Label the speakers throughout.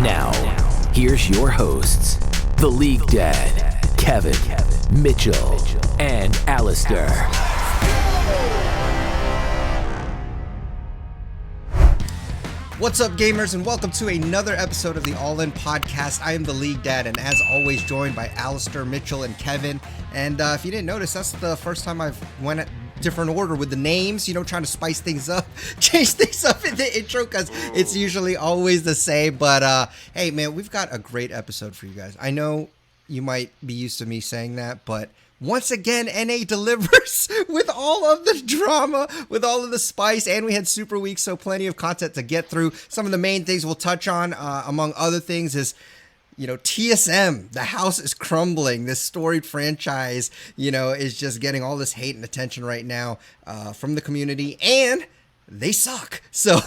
Speaker 1: Now, here's your hosts, the League Dad, Kevin, Mitchell, and Alistair.
Speaker 2: What's up, gamers, and welcome to another episode of the All In Podcast. I am the League Dad, and as always, joined by Alistair, Mitchell, and Kevin. And if you didn't notice, that's the first time I've went at different order with the names, trying to spice things up, change things up in the intro, because it's usually always the same. But hey, man, we've got a great episode for you guys. I know you might be used to me saying that, but once again, NA delivers with all of the drama, with all of the spice, and we had Super Week, so plenty of content to get through. Some of the main things we'll touch on, among other things, is TSM, the house is crumbling. This storied franchise, is just getting all this hate and attention right now from the community, and they suck. So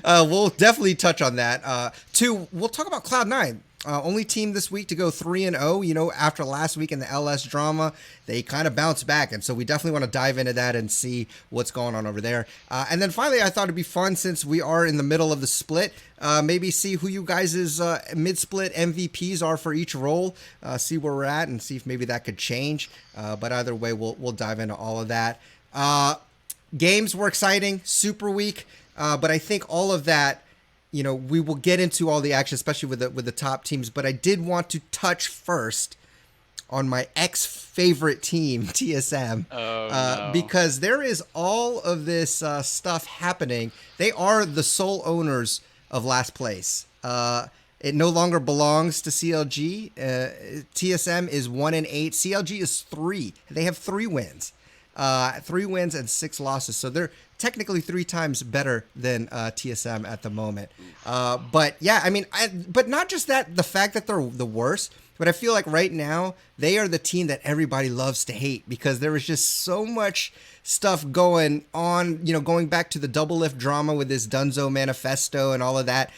Speaker 2: we'll definitely touch on that. Two, we'll talk about Cloud9. Only team this week to go 3-0. After last week in the LS drama, they kind of bounced back. And so we definitely want to dive into that and see what's going on over there. And then finally, I thought it'd be fun, since we are in the middle of the split, maybe see who you guys' mid-split MVPs are for each role, see where we're at, and see if maybe that could change. But either way, we'll dive into all of that. Games were exciting, Super Week, but I think all of that, we will get into all the action, especially with the top teams. But I did want to touch first on my ex-favorite team, TSM, because there is all of this stuff happening. They are the sole owners of last place. It no longer belongs to CLG. TSM is 1-8. CLG is 3. They have 3 wins. 3 wins and 6 losses. So they're technically 3 times better than TSM at the moment. But yeah, I mean, but not just that, the fact that they're the worst, but I feel like right now they are the team that everybody loves to hate, because there was just so much stuff going on, going back to the double lift drama with this Dunzo manifesto and all of that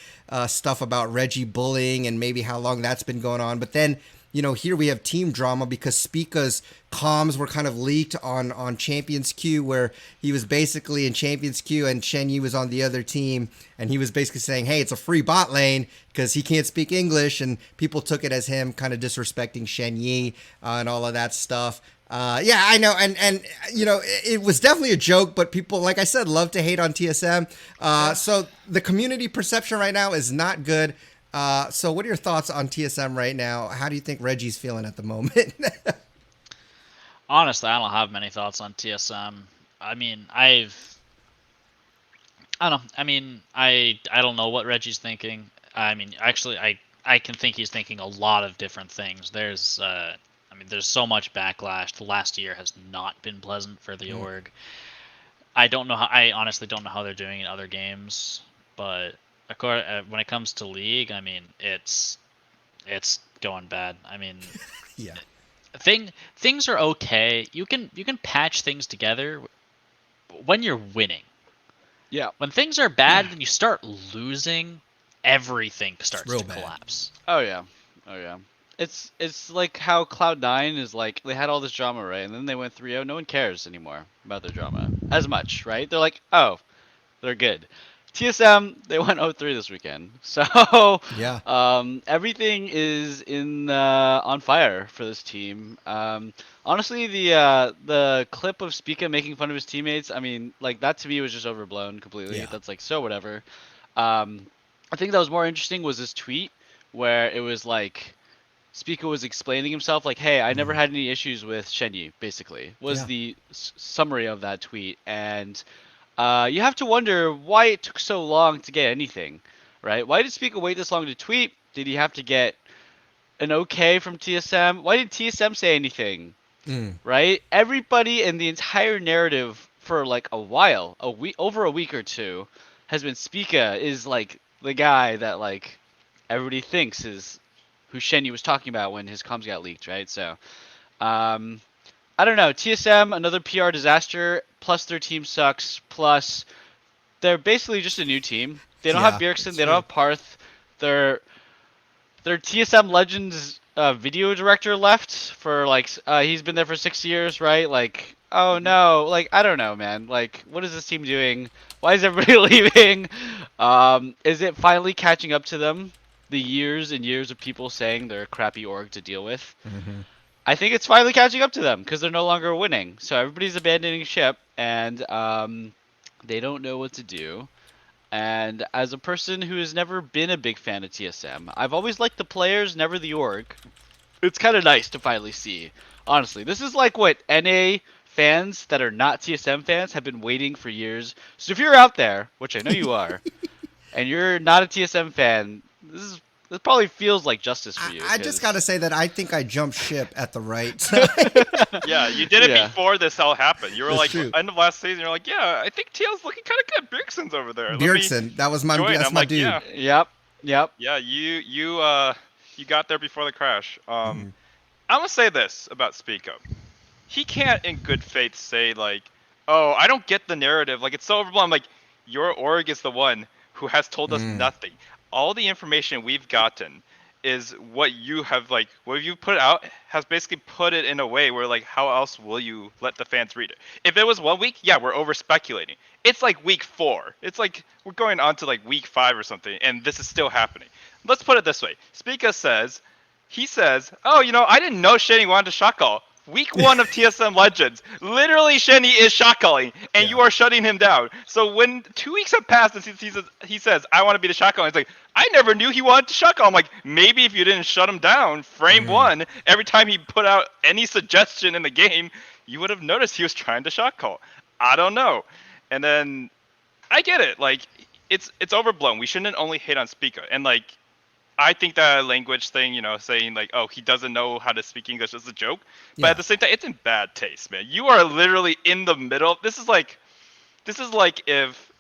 Speaker 2: stuff about Reggie bullying and maybe how long that's been going on. But then, here we have team drama because Spica's comms were kind of leaked on Champions Queue, where he was basically in Champions Queue and Shen Yi was on the other team, and he was basically saying, hey, it's a free bot lane because he can't speak English, and people took it as him kind of disrespecting Shen Yi and all of that stuff. Yeah, I know, and it was definitely a joke, but people, like I said, love to hate on TSM. So the community perception right now is not good. So what are your thoughts on TSM right now? How do you think Reggie's feeling at the moment?
Speaker 3: Honestly, I don't have many thoughts on TSM. I mean, I don't know. I mean, I don't know what Reggie's thinking. I mean, actually, I can think he's thinking a lot of different things. There's so much backlash. The last year has not been pleasant for the org. I honestly don't know how they're doing in other games, but when it comes to League, I mean, it's going bad. I mean,
Speaker 2: yeah.
Speaker 3: Things are okay. You can patch things together when you're winning.
Speaker 4: Yeah.
Speaker 3: When things are bad and you start losing, everything starts to collapse.
Speaker 4: Oh yeah. It's like how Cloud9 is like, they had all this drama, right? And then they went 3-0. No one cares anymore about their drama as much, right? They're like, oh, they're good. TSM, they went 0-3 this weekend. So
Speaker 2: yeah.
Speaker 4: Everything is on fire for this team. Honestly, the clip of Spica making fun of his teammates, I mean, like, that to me was just overblown completely.
Speaker 2: Yeah.
Speaker 4: That's like, so whatever. I think that was more interesting was this tweet where it was like Spica was explaining himself, like, hey, I never had any issues with Shen Yi, basically, was the summary of that tweet. And you have to wonder why it took so long to get anything, right? Why did Spica wait this long to tweet? Did he have to get an okay from TSM? Why did TSM say anything, right? Everybody in the entire narrative for like a while, over a week or two, has been Spica is like the guy that like everybody thinks is who Shen Yi was talking about when his comms got leaked, right? So, I don't know. TSM, another PR disaster, plus their team sucks, plus they're basically just a new team. They don't have Bjergsen, they don't have Parth. Their TSM Legends video director left for like, he's been there for 6 years, right? Like, oh no, like, I don't know, man. Like, what is this team doing? Why is everybody leaving? Is it finally catching up to them? the years and years of people saying they're a crappy org to deal with,
Speaker 2: Mm-hmm.
Speaker 4: I think it's finally catching up to them because they're no longer winning. So everybody's abandoning ship, and they don't know what to do. And as a person who has never been a big fan of TSM, I've always liked the players, never the org. It's kind of nice to finally see. Honestly, this is like what NA fans that are not TSM fans have been waiting for years. So if you're out there, which I know you are, and you're not a TSM fan, this probably feels like justice for you.
Speaker 2: I just got to say that I think I jumped ship at the right time.
Speaker 5: Yeah, you did it
Speaker 4: Yeah.
Speaker 5: before this all happened. You were
Speaker 2: That's
Speaker 5: like,
Speaker 2: true.
Speaker 5: end of last season, you're like, yeah, I think TL's looking kind of good. Bjergsen's over there. Let me
Speaker 2: Bjergsen, that was my
Speaker 5: join.
Speaker 2: that's
Speaker 5: I'm
Speaker 2: my
Speaker 5: like,
Speaker 2: dude.
Speaker 5: yeah,
Speaker 4: Yep.
Speaker 5: yeah, you got there before the crash.
Speaker 2: Mhm.
Speaker 5: I'm gonna say this about Speak Up. He can't, in good faith, say like, "Oh, I don't get the narrative. Like it's so overblown." Like your org is the one who has told us nothing. All the information we've gotten is what you have what you put out has basically put it in a way where like how else will you let the fans read it? If it was 1 week, yeah, we're over speculating. It's like week 4. It's like we're going on to like week 5 or something, and this is still happening. Let's put it this way: Spica says. He says, "Oh, I didn't know Shenny wanted to shot call. Week 1 of TSM Legends, literally Shenny is shot calling, and you are shutting him down. So when 2 weeks have passed, and he says, I want to be the shot caller, he's like, I never knew he wanted to shot call. I'm like, maybe if you didn't shut him down, frame 1, every time he put out any suggestion in the game, you would have noticed he was trying to shot call. I don't know. And then I get it. Like, it's overblown. We shouldn't only hate on Spica. And like, I think that language thing, saying like, oh, he doesn't know how to speak English is a joke. But at the same time, it's in bad taste, man. You are literally in the middle. This is like if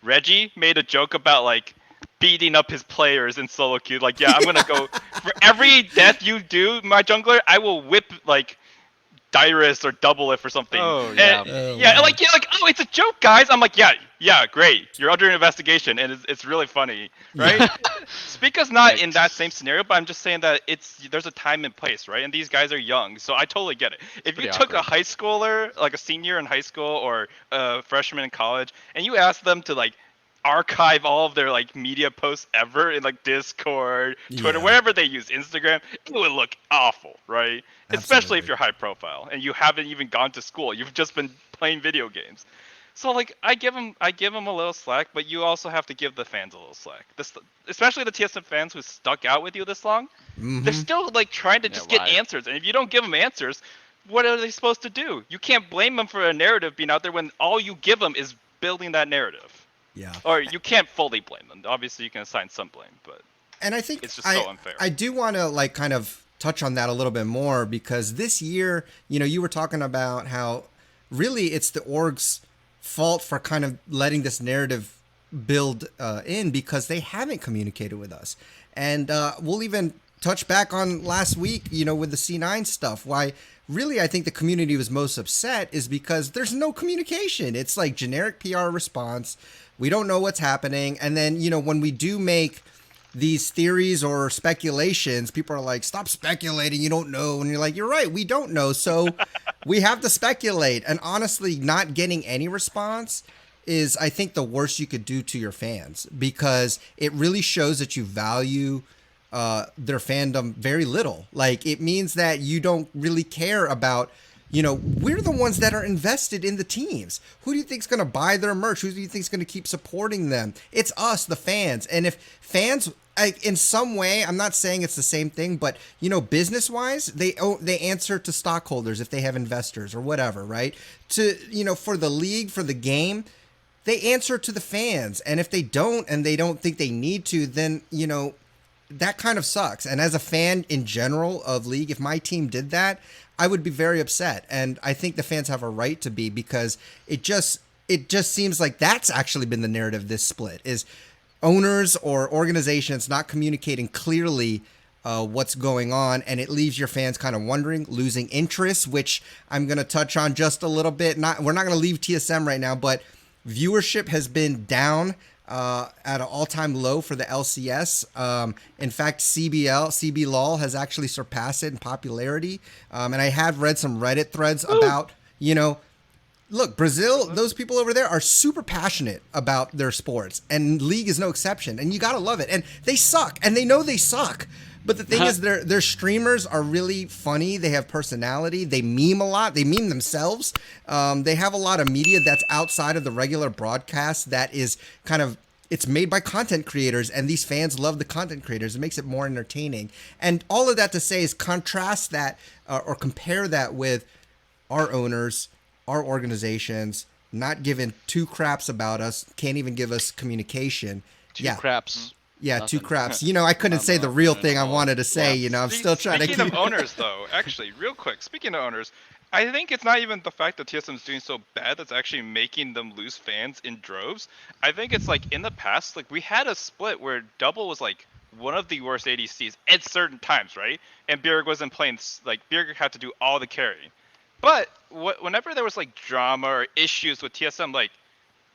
Speaker 5: Reggie made a joke about like beating up his players in solo queue. Like, yeah, I'm gonna go for every death you do, my jungler, I will whip like Dyrus or double it for something.
Speaker 4: Oh, yeah.
Speaker 5: Like oh, it's a joke, guys. I'm like, yeah, great. You're under investigation, and it's really funny, right? Spica's not in that same scenario, but I'm just saying that there's a time and place, right? And these guys are young, so I totally get it. If you took a high schooler, like a senior in high school or a freshman in college, and you asked them to like archive all of their like media posts ever in like Discord, Twitter, wherever they use, Instagram, it would look awful, right?
Speaker 2: Absolutely.
Speaker 5: Especially if you're high profile and you haven't even gone to school. You've just been playing video games. So like I give them a little slack, but you also have to give the fans a little slack. Especially the TSM fans who stuck out with you this long. They're still like trying to just get answers, and if you don't give them answers, what are they supposed to do? You can't blame them for a narrative being out there when all you give them is building that narrative.
Speaker 2: Yeah.
Speaker 5: Or you can't fully blame them. Obviously, you can assign some blame, but
Speaker 2: And I think
Speaker 5: it's just so unfair.
Speaker 2: I do want to like kind of touch on that a little bit more because this year, you were talking about how really it's the org's fault for kind of letting this narrative build in because they haven't communicated with us. And we'll even touch back on last week, with the C9 stuff. Why really I think the community was most upset is because there's no communication. It's like generic PR response. We don't know what's happening. And then, when we do make these theories or speculations, people are like, stop speculating. You don't know. And you're like, you're right. We don't know. So we have to speculate. And honestly, not getting any response is, I think, the worst you could do to your fans because it really shows that you value their fandom very little. Like, it means that you don't really care about, we're the ones that are invested in the teams. Who do you think is going to buy their merch? Who do you think is going to keep supporting them? It's us, the fans. And if fans, in some way, I'm not saying it's the same thing, but, business-wise, they answer to stockholders if they have investors or whatever, right? For the league, for the game, they answer to the fans. And if they don't, and they don't think they need to, then, that kind of sucks. And as a fan in general of League, if my team did that, I would be very upset. And I think the fans have a right to be because it just seems like that's actually been the narrative this split is owners or organizations not communicating clearly what's going on. And it leaves your fans kind of wondering, losing interest, which I'm going to touch on just a little bit. We're not going to leave TSM right now, but viewership has been down at an all-time low for the LCS. In fact, CBLOL has actually surpassed it in popularity. And I have read some Reddit threads about, look, Brazil, those people over there are super passionate about their sports, and League is no exception. And you gotta love it. And they suck, and they know they suck. But the thing is, their streamers are really funny. They have personality. They meme a lot. They meme themselves. They have a lot of media that's outside of the regular broadcast that is kind of, it's made by content creators, and these fans love the content creators. It makes it more entertaining. And all of that to say is contrast that or compare that with our owners, our organizations, not giving two craps about us, can't even give us communication.
Speaker 4: Two craps.
Speaker 2: Yeah,
Speaker 4: Nothing.
Speaker 2: two craps. You know, I couldn't say the real thing I wanted to say. You know, I'm still trying to keep.
Speaker 5: Speaking of owners, though, actually, real quick, speaking of owners, I think it's not even the fact that TSM is doing so bad that's actually making them lose fans in droves. I think it's like in the past, like we had a split where Double was like one of the worst ADCs at certain times, right? And Bjerg wasn't playing, like Bjerg had to do all the carrying. But whenever there was like drama or issues with TSM, like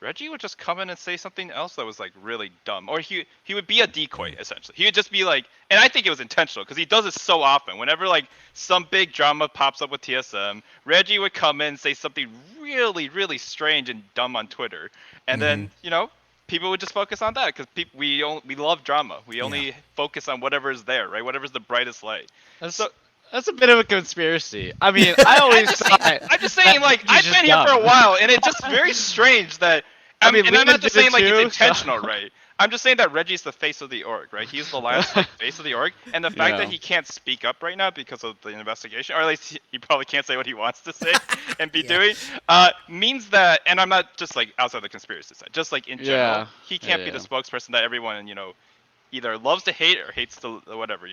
Speaker 5: Reggie would just come in and say something else that was like really dumb, or he would be a decoy essentially. He would just be like, and I think it was intentional because he does it so often. Whenever like some big drama pops up with TSM, Reggie would come in and say something really, really strange and dumb on Twitter, and then people would just focus on that because we love drama. We only focus on whatever's there, right? Whatever's the brightest light.
Speaker 4: That's a bit of a conspiracy. I mean, I always
Speaker 5: I'm just saying, like, I've been here for a while, and it's just very strange that. I mean, and I'm not just saying like it's intentional, right? I'm just saying that Reggie's the face of the org, right? He's the last face of the org, and the fact that he can't speak up right now because of the investigation, or at least he probably can't say what he wants to say and be doing, means that. And I'm not just like outside the conspiracy side, just like in general, he can't be the spokesperson that everyone either loves to hate or hates to whatever,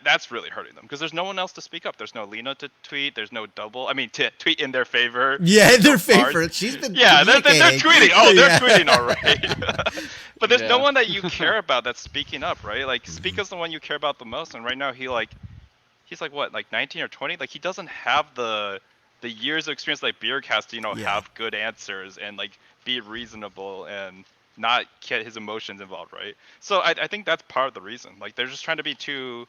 Speaker 5: That's really hurting them because there's no one else to speak up. There's no Lena to tweet. There's no Double. I mean, to tweet in their favor.
Speaker 2: Yeah, in their favor. She's been
Speaker 5: they're tweeting. Oh, they're tweeting all right. But there's no one that you care about that's speaking up, right? Like, Speaker's the one you care about the most, and right now he's like what, like 19 or 20? Like, he doesn't have the years of experience like Bjerg has to, have good answers and like be reasonable and not get his emotions involved, right? So I think that's part of the reason. Like they're just trying to be too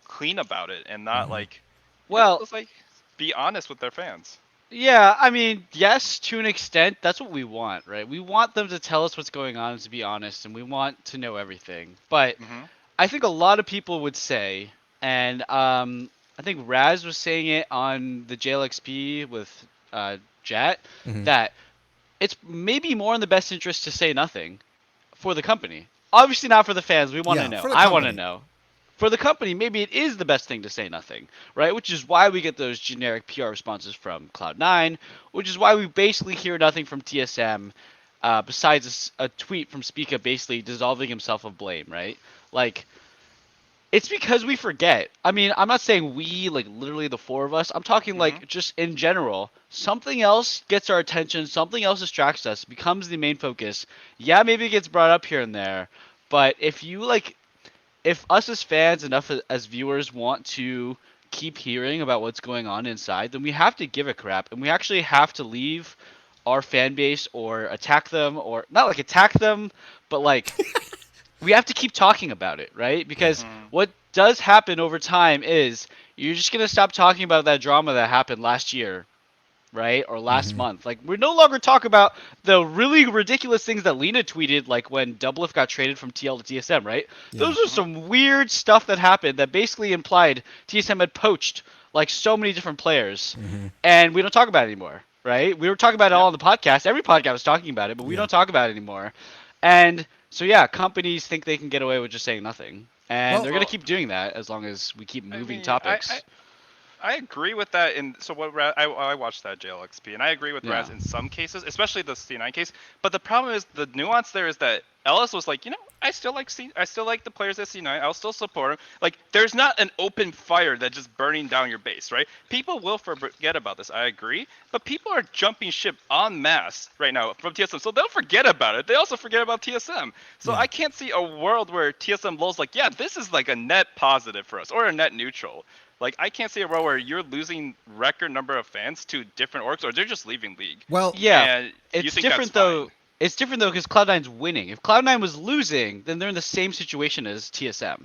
Speaker 5: clean about it and not just like be honest with their fans.
Speaker 4: Yeah, I mean, yes, to an extent, that's what we want, right? We want them to tell us what's going on and to be honest, and we want to know everything. But I think a lot of people would say, and I think Raz was saying it on the JLXP with Jat, that it's maybe more in the best interest to say nothing for the company. Obviously not for the fans. We want to know. I want to know. For the company, maybe it is the best thing to say nothing, right? Which is why we get those generic PR responses from Cloud9, which is why we basically hear nothing from TSM besides a tweet from Spica basically dissolving himself of blame, right? Like, it's because we forget. I mean, I'm not saying we, like literally the four of us. I'm talking like just in general. Something else gets our attention. Something else distracts us. Becomes the main focus. Yeah, maybe it gets brought up here and there. But if us as fans, enough as viewers want to keep hearing about what's going on inside, then we have to give a crap. And we actually have to leave our fan base or attack them, or not like attack them, but like... we have to keep talking about it, right? Because what does happen over time is you're just going to stop talking about that drama that happened last year, right? Or last month. Like, we're no longer talking about the really ridiculous things that Lena tweeted, like when Doublelift got traded from TL to TSM, right? Those are some weird stuff that happened that basically implied TSM had poached, like, so many different players. And we don't talk about it anymore, right? We were talking about it all on the podcast. Every podcast was talking about it, but we don't talk about it anymore. And... so yeah, companies think they can get away with just saying nothing, and they're gonna keep doing that as long as we keep moving topics.
Speaker 5: I agree with that. And so I watched that JLXP, and I agree with Raz in some cases, especially the C9 case. But the problem is the nuance there is that Ellis was like, I still like the players at C9. I'll still support them. Like, there's not an open fire that's just burning down your base, right? People will forget about this. I agree, but people are jumping ship en masse right now from TSM, so they'll forget about it. They also forget about TSM. So I can't see a world where TSM lulls like, yeah, this is like a net positive for us or a net neutral. Like, I can't see a world where you're losing record number of fans to different orgs, or they're just leaving League.
Speaker 2: Well,
Speaker 4: yeah, it's different though. It's different though because Cloud9's winning. If Cloud9 was losing, then they're in the same situation as TSM.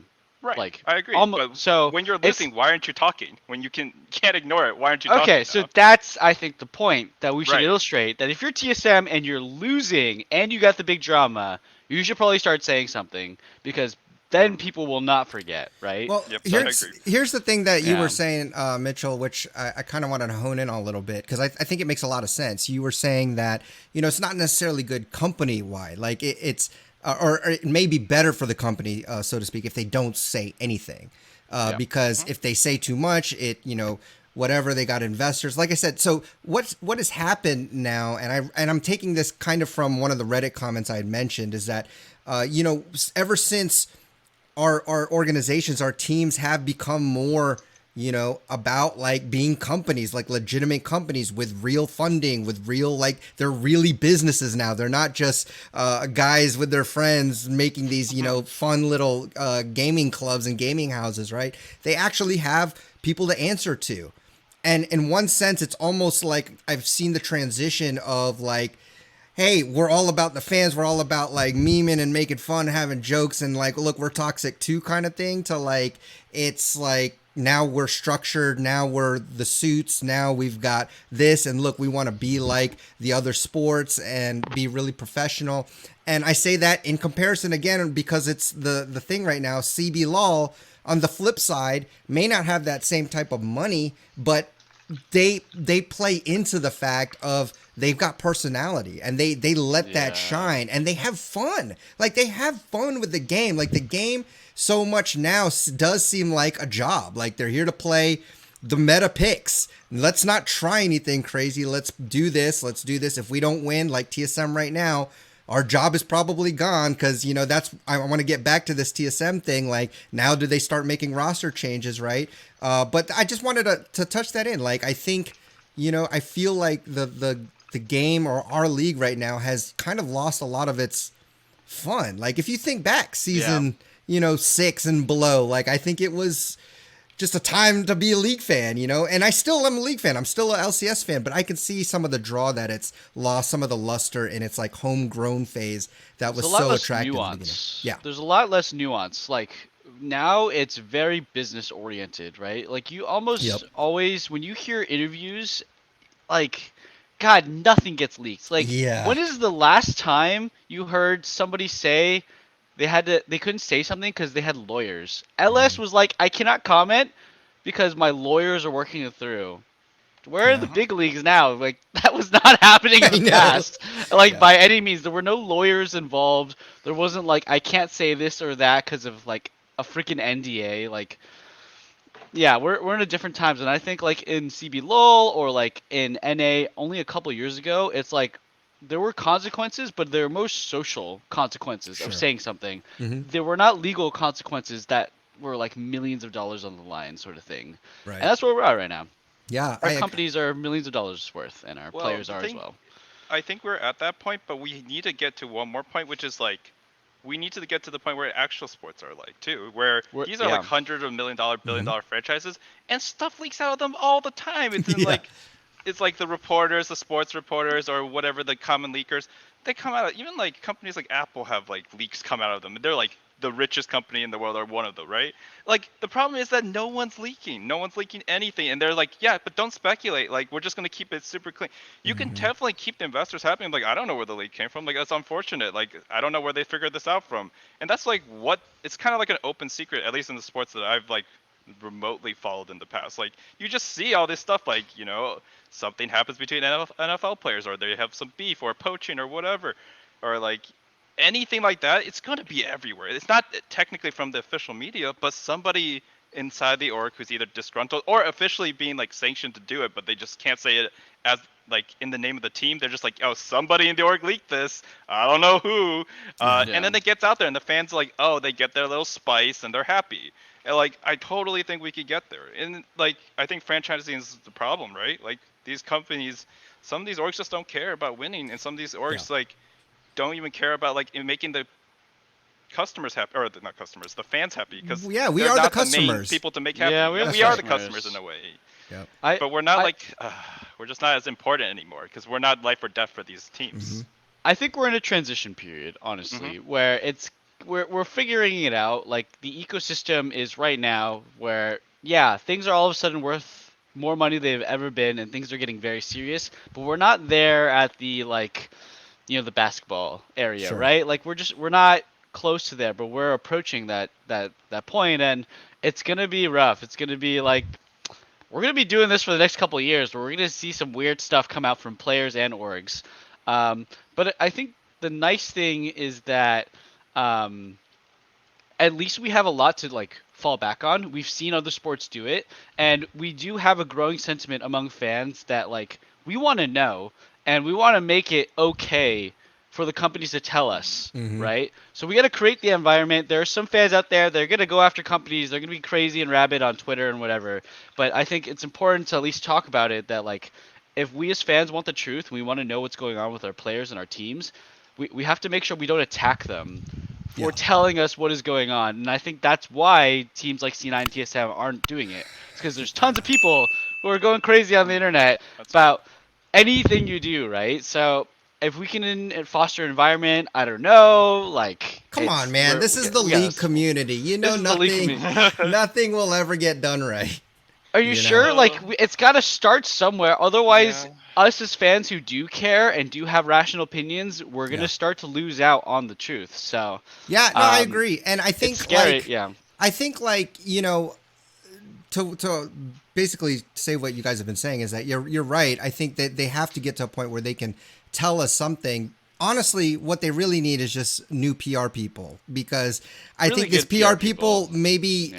Speaker 5: Right.
Speaker 4: Like,
Speaker 5: I agree. But
Speaker 4: so
Speaker 5: when you're
Speaker 4: it's-
Speaker 5: losing, why aren't you talking? When you can't ignore it, why aren't you talking?
Speaker 4: Okay, so that's, I think, the point that we should
Speaker 5: Right.
Speaker 4: illustrate, that if you're TSM and you're losing and you got the big drama, you should probably start saying something, because then people will not forget, right?
Speaker 2: Well,
Speaker 5: Yep, I agree.
Speaker 2: here's the thing that you
Speaker 4: Yeah.
Speaker 2: were saying, Mitchell, which I kind of wanted to hone in on a little bit, because I think it makes a lot of sense. You were saying that, it's not necessarily good company-wide. Like, it's or it may be better for the company, so to speak, if they don't say anything. Because if they say too much, whatever, they got investors. Like I said, so what has happened now, and I'm taking this kind of from one of the Reddit comments I had mentioned, is that, ever since our organizations, our teams have become more, about like being companies, like legitimate companies with real funding, with real, like, they're really businesses now. They're not just guys with their friends making these, fun little gaming clubs and gaming houses, right? They actually have people to answer to. And in one sense, it's almost like I've seen the transition of like, hey, we're all about the fans. We're all about like memeing and making fun, having jokes, and like, look, we're toxic too kind of thing, to like, it's like, now we're structured. Now we're the suits. Now we've got this. And look, we want to be like the other sports and be really professional. And I say that in comparison again, because it's the thing right now, CB LOL on the flip side may not have that same type of money, but they play into the fact of they've got personality, and they let that shine, and they have fun. Like, they have fun with the game. Like, the game so much now does seem like a job. Like, they're here to play the meta picks. Let's not try anything crazy. Let's do this. Let's do this. If we don't win, like TSM right now, our job is probably gone, because, that's, I want to get back to this TSM thing. Like, now do they start making roster changes, right? But I just wanted to touch that in. Like, I think, I feel like the game, or our league right now, has kind of lost a lot of its fun. Like, if you think back season, 6 and below, like, I think it was just a time to be a league fan, and I still am a league fan. I'm still a LCS fan, but I can see some of the draw that it's lost, some of the luster in its like homegrown phase that was so attractive. Yeah.
Speaker 4: There's a lot less nuance. Like, now it's very business oriented, right? Like, you almost always, when you hear interviews, like, God, nothing gets leaked. Like, when is the last time you heard somebody say they couldn't say something because they had lawyers? LS was like, I cannot comment because my lawyers are working it through. Where are the big leagues now? Like, that was not happening in the past. Like, by any means, there were no lawyers involved. There wasn't like, I can't say this or that because of like a freaking NDA. Like, yeah, we're in a different times, and I think like in CB LOL or like in NA only a couple years ago, it's like there were consequences, but there were most social consequences of saying something. There were not legal consequences that were like millions of dollars on the line, sort of thing. Right. And that's where we're at right now.
Speaker 2: Yeah,
Speaker 4: our companies are millions of dollars worth, and our players are as well.
Speaker 5: I think we're at that point, but we need to get to one more point, which is like, we need to get to the point where actual sports are like too, where these are like $100 of $1 million, billion-dollar franchises, and stuff leaks out of them all the time. It's like, it's like the reporters, the sports reporters, or whatever, the common leakers. They come out of, even like companies like Apple have like leaks come out of them. They're like the richest company in the world, or one of them, right? Like, the problem is that no one's leaking anything, and they're like, yeah, but don't speculate, like, we're just going to keep it super clean. You can definitely keep the investors happy. I'm like, I don't know where the leak came from. Like, that's unfortunate. Like, I don't know where they figured this out from. And that's like what, it's kind of like an open secret, at least in the sports that I've like remotely followed in the past. Like, you just see all this stuff, like, something happens between NFL players, or they have some beef or poaching or whatever, or like anything like that. It's going to be everywhere. It's not technically from the official media, but somebody inside the org who's either disgruntled or officially being like sanctioned to do it, but they just can't say it as like in the name of the team. They're just like, oh, somebody in the org leaked this, I don't know who, and then it gets out there, and the fans like, oh, they get their little spice and they're happy. And like, I totally think we could get there. And like, I think franchising is the problem, right? Like, these companies, some of these orgs just don't care about winning, and some of these orgs like don't even care about like making the customers happy, or not customers, the fans happy, because
Speaker 2: we are the customers.
Speaker 5: People to make happy.
Speaker 4: Yeah,
Speaker 5: we are the customers in a way. But we're not we're just not as important anymore, because we're not life or death for these teams.
Speaker 4: I think we're in a transition period, honestly, where it's we're figuring it out. Like the ecosystem is right now where yeah, things are all of a sudden worth more money than they've ever been, and things are getting very serious. But we're not there at the like, the basketball area,
Speaker 2: Sure.
Speaker 4: right? Like we're not close to there, but we're approaching that point, and it's gonna be rough. It's gonna be like we're gonna be doing this for the next couple of years, where we're gonna see some weird stuff come out from players and orgs. But I think the nice thing is that um, at least we have a lot to like fall back on. We've seen other sports do it, and we do have a growing sentiment among fans that like we want to know and we want to make it okay for the companies to tell us, right? So we got to create the environment. There are some fans out there, they're going to go after companies. They're going to be crazy and rabid on Twitter and whatever. But I think it's important to at least talk about it, that like if we as fans want the truth, we want to know what's going on with our players and our teams, we have to make sure we don't attack them for telling us what is going on. And I think that's why teams like C9 and TSM aren't doing it. It's because there's tons of people who are going crazy on the internet about anything you do, right? So if we can foster an environment, I don't know, like
Speaker 2: Come on, man. This is the
Speaker 4: we gotta
Speaker 2: league community. You know,
Speaker 4: This is the league
Speaker 2: nothing will ever get done right.
Speaker 4: Are you
Speaker 2: know?
Speaker 4: sure? Like, it's got to start somewhere. Otherwise, us as fans who do care and do have rational opinions, we're gonna start to lose out on the truth. So
Speaker 2: Yeah, no, I agree, and I think
Speaker 4: it's scary.
Speaker 2: like,
Speaker 4: Yeah.
Speaker 2: I think like to basically say what you guys have been saying is that you're right. I think that they have to get to a point where they can tell us something. Honestly, what they really need is just new PR people, because I
Speaker 4: Really
Speaker 2: think these
Speaker 4: good
Speaker 2: PR people maybe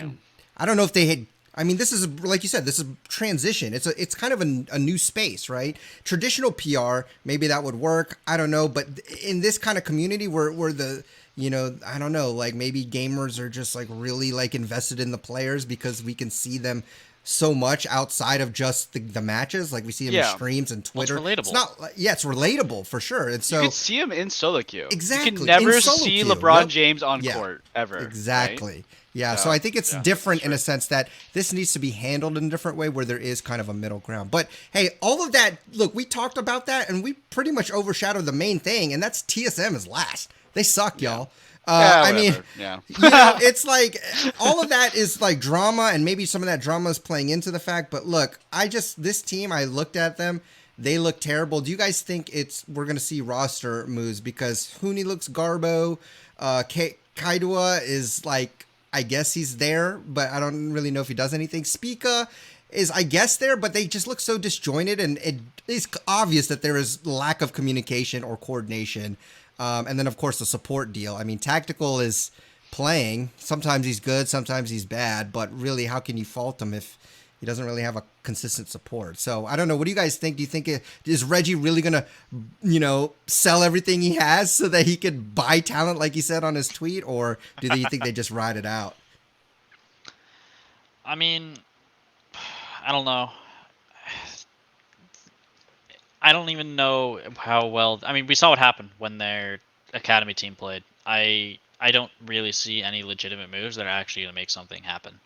Speaker 2: I don't know if they had. I mean, this is, like you said, this is transition. It's kind of a new space, right? Traditional PR, maybe that would work. I don't know, but in this kind of community where the I don't know, like maybe gamers are just like really like invested in the players because we can see them so much outside of just the matches. Like we see them in streams and Twitter.
Speaker 3: Well, it's relatable.
Speaker 2: It's not, it's relatable for sure. And so
Speaker 4: You could see him in solo queue.
Speaker 2: Exactly.
Speaker 4: You can never
Speaker 2: In solo
Speaker 4: see
Speaker 2: queue.
Speaker 4: LeBron
Speaker 2: Yep.
Speaker 4: James on
Speaker 2: Yeah.
Speaker 4: court ever.
Speaker 2: Exactly.
Speaker 4: Right?
Speaker 2: Yeah, so
Speaker 4: So,
Speaker 2: I think it's different in a sense that this needs to be handled in a different way where there is kind of a middle ground. But hey, all of that, look, we talked about that and we pretty much overshadowed the main thing, and that's TSM is last. They suck, y'all. I mean, it's like all of that is like drama, and maybe some of that drama is playing into the fact. But look, this team, I looked at them. They look terrible. Do you guys think we're going to see roster moves? Because Huni looks garbo. Kaidua is like, I guess he's there, but I don't really know if he does anything. Spica is, I guess, there, but they just look so disjointed, and it is obvious that there is lack of communication or coordination. And then, of course, the support deal. I mean, Tactical is playing. Sometimes he's good, sometimes he's bad, but really, how can you fault him if he doesn't really have a consistent support? So I don't know. What do you guys think? Do you think is Reggie really going to, sell everything he has so that he could buy talent like he said on his tweet? Or do you think they just ride it out?
Speaker 3: I mean, I don't know. I don't even know how well. I mean, we saw what happened when their academy team played. I don't really see any legitimate moves that are actually going to make something happen.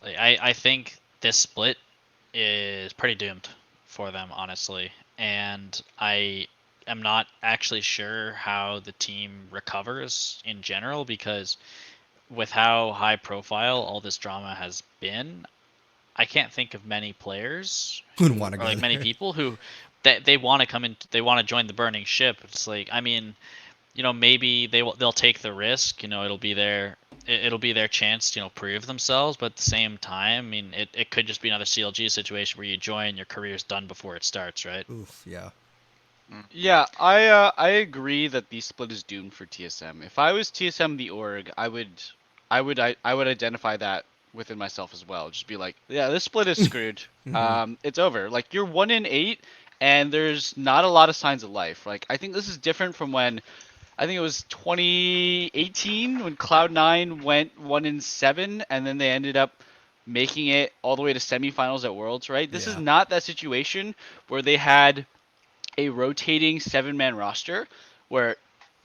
Speaker 3: Like, I think this split is pretty doomed for them, honestly. And I am not actually sure how the team recovers in general, because with how high profile all this drama has been, I can't think of many players
Speaker 2: Who'd want to go
Speaker 3: like many
Speaker 2: there?
Speaker 3: people who they want to come in, they want to join the burning ship. It's like, I mean, maybe they'll take the risk. It'll be their chance to prove themselves. But at the same time, I mean, it could just be another CLG situation where you join, your career's done before it starts, right?
Speaker 2: Oof, yeah.
Speaker 4: Yeah, I agree that the split is doomed for TSM. If I was TSM the org, I would identify that within myself as well. Just be like, yeah, this split is screwed. It's over. Like, you're 1-8, and there's not a lot of signs of life. Like, I think this is different from when, I think it was 2018 when Cloud9 went 1-7, and then they ended up making it all the way to semifinals at Worlds, right? This is not that situation where they had a rotating 7-man roster where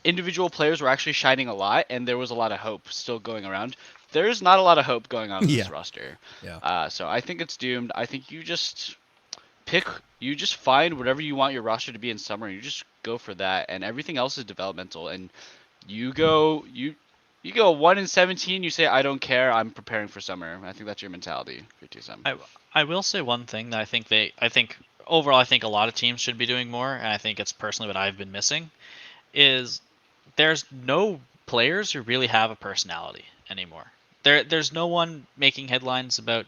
Speaker 4: individual players were actually shining a lot, and there was a lot of hope still going around. There's not a lot of hope going on in this roster.
Speaker 2: Yeah.
Speaker 4: So I think it's doomed. I think you just find whatever you want your roster to be in summer, and you just go for that, and everything else is developmental. And You go 1-17. You say I don't care. I'm preparing for summer. I think that's your mentality for TSM.
Speaker 3: I will say one thing that I think overall I think a lot of teams should be doing more, and I think it's personally what I've been missing is there's no players who really have a personality anymore. There's no one making headlines about,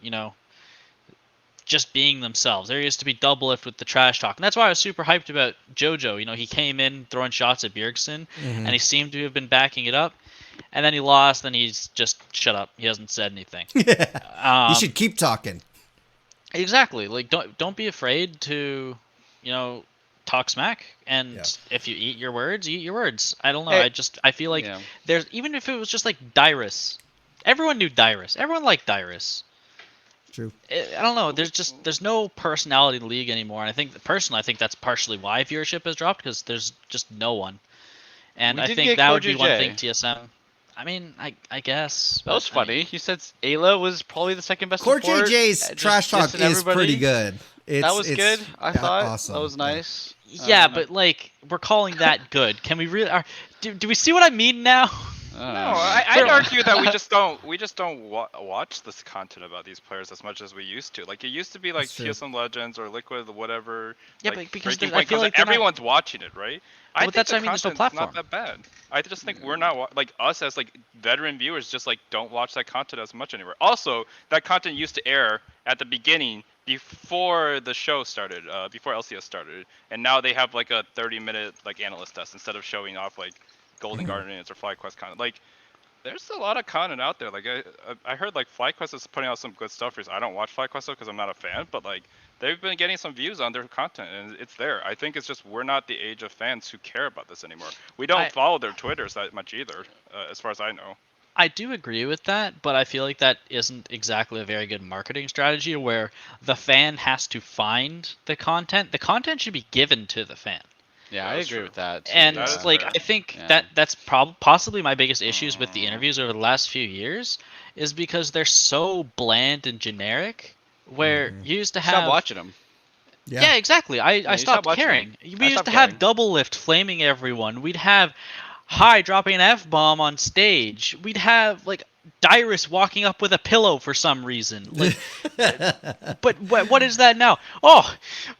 Speaker 3: just being themselves. There used to be double lift with the trash talk. And that's why I was super hyped about JoJo. He came in throwing shots at Bjergsen, and he seemed to have been backing it up. And then he lost, and he's just shut up. He hasn't said anything.
Speaker 2: You should keep talking.
Speaker 3: Exactly. Like don't be afraid to, talk smack. And if you eat your words, eat your words. I don't know.
Speaker 4: Hey,
Speaker 3: I feel like there's, even if it was just like Dyrus, everyone knew Dyrus. Everyone liked Dyrus.
Speaker 2: True.
Speaker 3: I don't know. There's no personality in the league anymore, and I think that's partially why viewership has dropped, because there's just no one. And I think that would be one thing TSM. I mean, I guess
Speaker 4: that was funny. He said Ayla was probably the second best
Speaker 2: support.
Speaker 4: support.
Speaker 2: JJ's trash talk is pretty good.
Speaker 4: That was good. I thought
Speaker 2: awesome.
Speaker 4: That was nice.
Speaker 3: Yeah, but like we're calling that good. Can we really? Do we see what I mean now?
Speaker 5: No, I'd argue that we just don't watch this content about these players as much as we used to. Like it used to be like TSM Legends or Liquid or whatever.
Speaker 3: Yeah,
Speaker 5: like,
Speaker 3: but because
Speaker 5: I feel like everyone's watching it, right? I think
Speaker 3: that's
Speaker 5: the
Speaker 3: what I mean. There's no
Speaker 5: content's
Speaker 3: platform.
Speaker 5: not that bad. I just think we're not like us as like veteran viewers just like don't watch that content as much anymore. Also, that content used to air at the beginning before the show started, before LCS started, and now they have like a 30-minute like analyst test instead of showing off like Golden Guardians or Flyquest content. Like, there's a lot of content out there. Like, I heard like Flyquest is putting out some good stuff. I don't watch Flyquest because I'm not a fan, but like they've been getting some views on their content, and it's there. I think it's just we're not the age of fans who care about this anymore. We don't follow their Twitters that much either, as far as I know.
Speaker 3: I do agree with that, but I feel like that isn't exactly a very good marketing strategy where the fan has to find the content. The content should be given to the fan.
Speaker 4: Yeah, I agree with that.
Speaker 3: And like, I think that's possibly my biggest issues with the interviews over the last few years is because they're so bland and generic. Where you used to have
Speaker 4: stop watching them.
Speaker 3: Yeah, exactly. I stopped caring. We used to have double lift flaming everyone. We'd have High dropping an F-bomb on stage. We'd have like Dyrus walking up with a pillow for some reason. Like, but what is that now? Oh,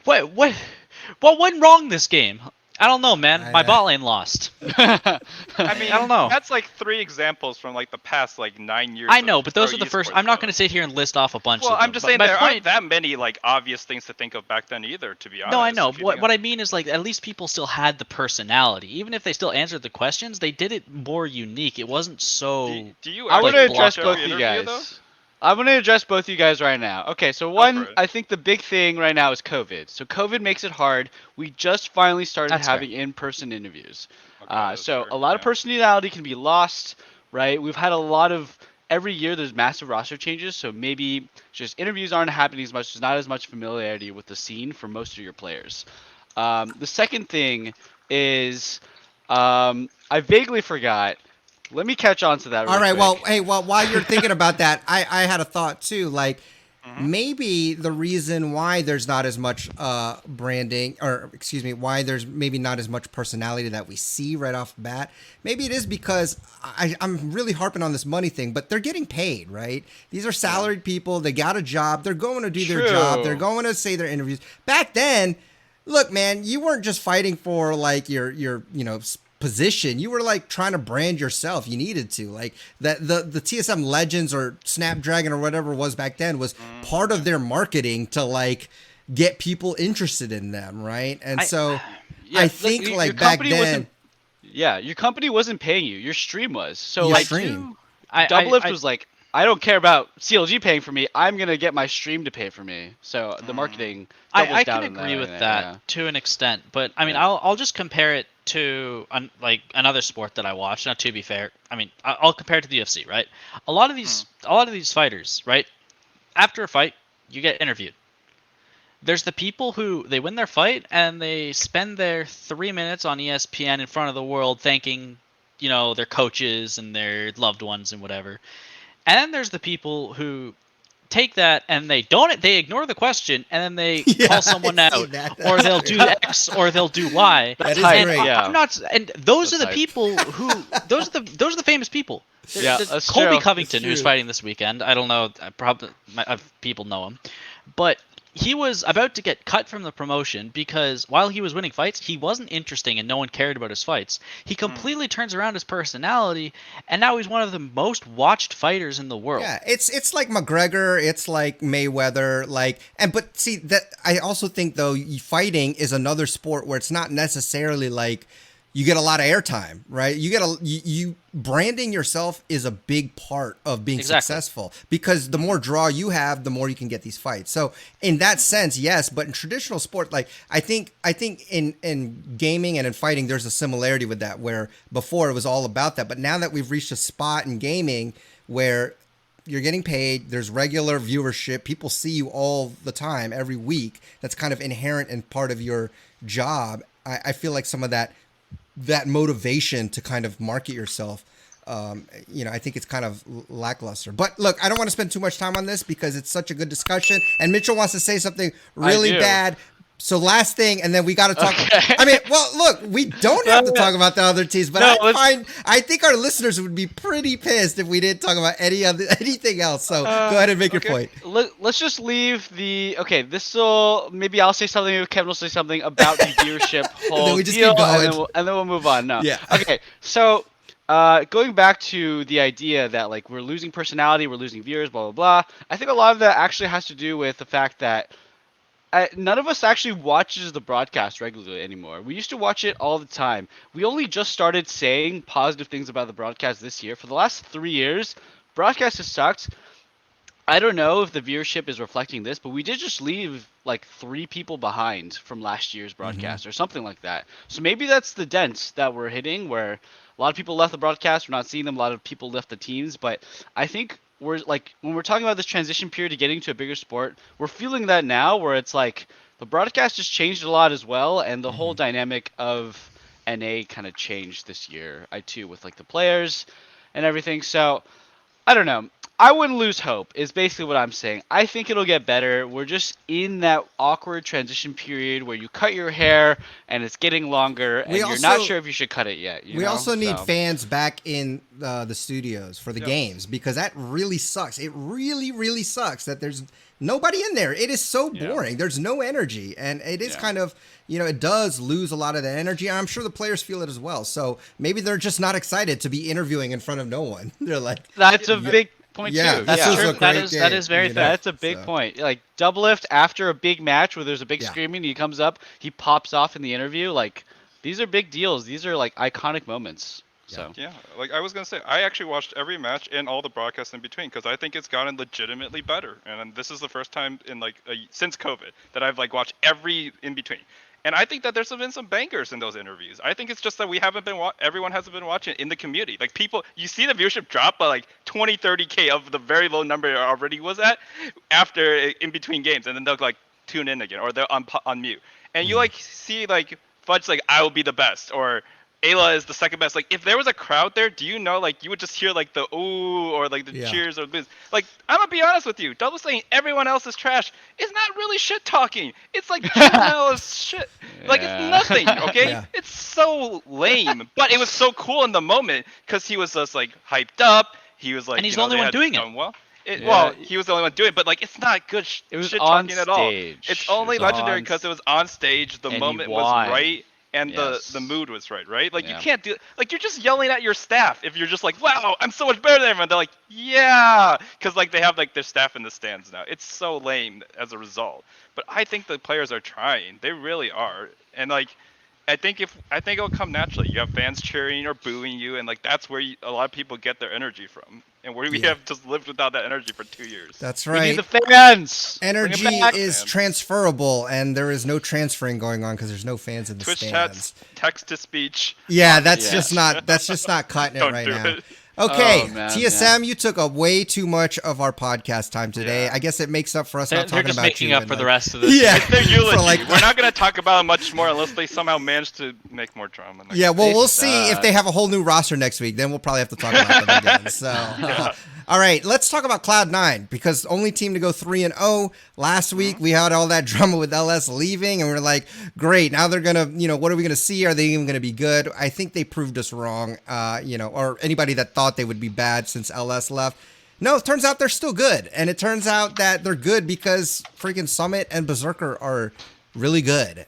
Speaker 3: what went wrong this game? I don't know, man. My bot lane lost.
Speaker 5: I mean,
Speaker 3: I don't know.
Speaker 5: That's like 3 examples from like the past like 9 years.
Speaker 3: I know, but those are the first. I'm not going to sit here and list off a bunch of them.
Speaker 5: Well, I'm just saying there aren't that many like obvious things to think of back then either, to be honest.
Speaker 3: No, I know. What I mean is like at least people still had the personality. Even if they still answered the questions, they did it more unique. It wasn't so.
Speaker 5: Do you?
Speaker 4: I want to address both
Speaker 5: of
Speaker 4: you guys. I'm going to address both you guys right now. Okay, so one, I think the big thing right now is COVID. So COVID makes it hard. We just finally started having in-person interviews. So a lot of personality can be lost, right? We've had a lot of, every year there's massive roster changes, so maybe just interviews aren't happening as much, there's not as much familiarity with the scene for most of your players. The second thing is, I vaguely forgot. Let me catch on to that real quick.
Speaker 2: Well, hey, while you're thinking about that, I had a thought too. Like, maybe the reason why there's not as much branding, or excuse me, why there's maybe not as much personality that we see right off the bat, maybe it is because I'm really harping on this money thing, but they're getting paid, right? These are salaried people. They got a job. They're going to do their job. They're going to say their interviews. Back then, look, man, you weren't just fighting for like your position. You were like trying to brand yourself. You needed to, like, that the TSM Legends or Snapdragon or whatever it was back then was part of their marketing to like get people interested in them, right? And I think like back then,
Speaker 4: your company wasn't paying you, your stream was. So
Speaker 2: your
Speaker 4: like
Speaker 2: stream.
Speaker 4: Double Lift was like, I don't care about CLG paying for me. I'm gonna get my stream to pay for me. So the marketing
Speaker 3: I can agree with that to an extent, but I mean, I'll just compare it to like another sport that I watch. Now, to be fair, I mean, I'll compare it to the UFC, right? A lot of these fighters, right? After a fight, you get interviewed. There's the people who they win their fight and they spend their 3 minutes on ESPN in front of the world thanking, their coaches and their loved ones and whatever. And then there's the people who take that and they ignore the question and then they
Speaker 2: Yeah,
Speaker 3: call someone
Speaker 2: I see
Speaker 3: out,
Speaker 2: that.
Speaker 3: or they'll do X or they'll do Y.
Speaker 2: That is
Speaker 3: And
Speaker 2: great.
Speaker 3: I'm not, and those
Speaker 4: That's
Speaker 3: are the
Speaker 4: hype.
Speaker 3: people who those are the famous people.
Speaker 4: Yeah, that's
Speaker 3: Colby
Speaker 4: true.
Speaker 3: Covington,
Speaker 2: That's
Speaker 3: who's
Speaker 2: true.
Speaker 3: fighting this weekend. I don't know, probably people know him, but he was about to get cut from the promotion because while he was winning fights, he wasn't interesting and no one cared about his fights. He completely turns around his personality, and now he's one of the most watched fighters in the world.
Speaker 2: Yeah, it's like McGregor, it's like Mayweather, but see that I also think though fighting is another sport where it's not necessarily like you get a lot of airtime, right? You branding yourself is a big part of being successful because the more draw you have, the more you can get these fights. So in that sense, yes, but in traditional sport, like I think in gaming and in fighting, there's a similarity with that where before it was all about that, but now that we've reached a spot in gaming where you're getting paid, there's regular viewership, people see you all the time, every week. That's kind of inherent and part of your job. I feel like some of that motivation to kind of market yourself, I think it's kind of lackluster. But look, I don't want to spend too much time on this because it's such a good discussion. And Mitchell wants to say something really bad. So last thing, and then we got to talk.
Speaker 4: Okay.
Speaker 2: I mean, well, look, we don't have to talk about the other teams, but I think our listeners would be pretty pissed if we didn't talk about anything else. So go ahead and make your point.
Speaker 4: Let's just leave the. Okay, this will maybe I'll say something. Maybe Kevin will say something about the viewership whole
Speaker 2: then we just
Speaker 4: deal,
Speaker 2: keep going.
Speaker 4: and then we'll move on. No.
Speaker 2: Yeah.
Speaker 4: Okay, so. Going back to the idea that like we're losing personality, we're losing viewers, blah blah blah. I think a lot of that actually has to do with the fact that none of us actually watches the broadcast regularly anymore. We used to watch it all the time. We only just started saying positive things about the broadcast this year. For the last 3 years, broadcast has sucked. I don't know if the viewership is reflecting this, but we did just leave like 3 people behind from last year's broadcast or something like that. So maybe that's the dent that we're hitting where a lot of people left the broadcast. We're not seeing them. A lot of people left the teams. But I think we're like, when we're talking about this transition period to getting to a bigger sport, we're feeling that now where it's like the broadcast just changed a lot as well. And the whole dynamic of NA kind of changed this year, too, with like the players and everything. So I don't know. I wouldn't lose hope is basically what I'm saying. I think it'll get better. We're just in that awkward transition period where you cut your hair and it's getting longer and you're not sure if you should cut it yet.
Speaker 2: We also need fans back in the studios for the games because that really sucks. It really, really sucks that there's nobody in there. It is so boring. There's no energy. And it is kind of, it does lose a lot of the energy. I'm sure the players feel it as well. So maybe they're just not excited to be interviewing in front of no one. They're like,
Speaker 4: that's a big point
Speaker 2: yeah,
Speaker 4: too.
Speaker 2: That's also a great
Speaker 3: that is very fair.
Speaker 4: That's a big point. Like Doublelift after a big match where there's a big screaming, he comes up, he pops off in the interview. Like these are big deals. These are like iconic moments. So
Speaker 5: like I was gonna say, I actually watched every match and all the broadcasts in between because I think it's gotten legitimately better. And this is the first time in like since COVID that I've like watched every in between. And I think that there's been some bangers in those interviews. I think it's just that we haven't been everyone hasn't been watching it in the community. Like people, you see the viewership drop by like 20, 30K of the very low number it already was at after in between games, and then they'll like tune in again or they're on mute. And you like see like Fudge like I will be the best or Ayla is the second best. Like if there was a crowd there, do you know like you would just hear like the ooh or like the cheers or booze. Like I'm gonna be honest with you, double saying everyone else is trash is not really shit talking. It's like juvenile shit. Like it's nothing. Okay, it's so lame, but it was so cool in the moment because he was just like hyped up. He was like,
Speaker 3: and he's the only one doing it.
Speaker 5: Well. Well, he was the only one doing it, but like it's not good
Speaker 4: it was
Speaker 5: shit
Speaker 4: on
Speaker 5: talking
Speaker 4: stage.
Speaker 5: at all. It's only legendary because it was on stage. The moment was right. And the mood was right? Like you can't do like you're just yelling at your staff if you're just like, wow, I'm so much better than everyone. They're like, yeah, because like they have like their staff in the stands now. It's so lame as a result. But I think the players are trying. They really are. And like I think it'll come naturally. You have fans cheering or booing you, and like that's where a lot of people get their energy from. And we have just lived without that energy for 2 years.
Speaker 2: That's right.
Speaker 4: We need the fans.
Speaker 2: Energy is transferable, and there is no transferring going on because there's no fans in the
Speaker 5: Twitch
Speaker 2: stands.
Speaker 5: Chats, text to speech.
Speaker 2: Yeah, that's just not cutting it right now. Okay, TSM, you took up way too much of our podcast time today. I guess it makes up for us not talking about you.
Speaker 3: They're just making up for the rest of this.
Speaker 2: Yeah,
Speaker 5: it's their eulogy. We're not going to talk about it much more unless they somehow manage to make more drama.
Speaker 2: Yeah, well, we'll see if they have a whole new roster next week. Then we'll probably have to talk about them again. So, All right, let's talk about Cloud9 because only team to go 3-0. Last week we had all that drama with LS leaving, and we're like, great, now they're gonna, what are we gonna see? Are they even gonna be good? I think they proved us wrong, or anybody that thought they would be bad since LS left. No, it turns out they're still good, and it turns out that they're good because freaking Summit and Beserker are really good.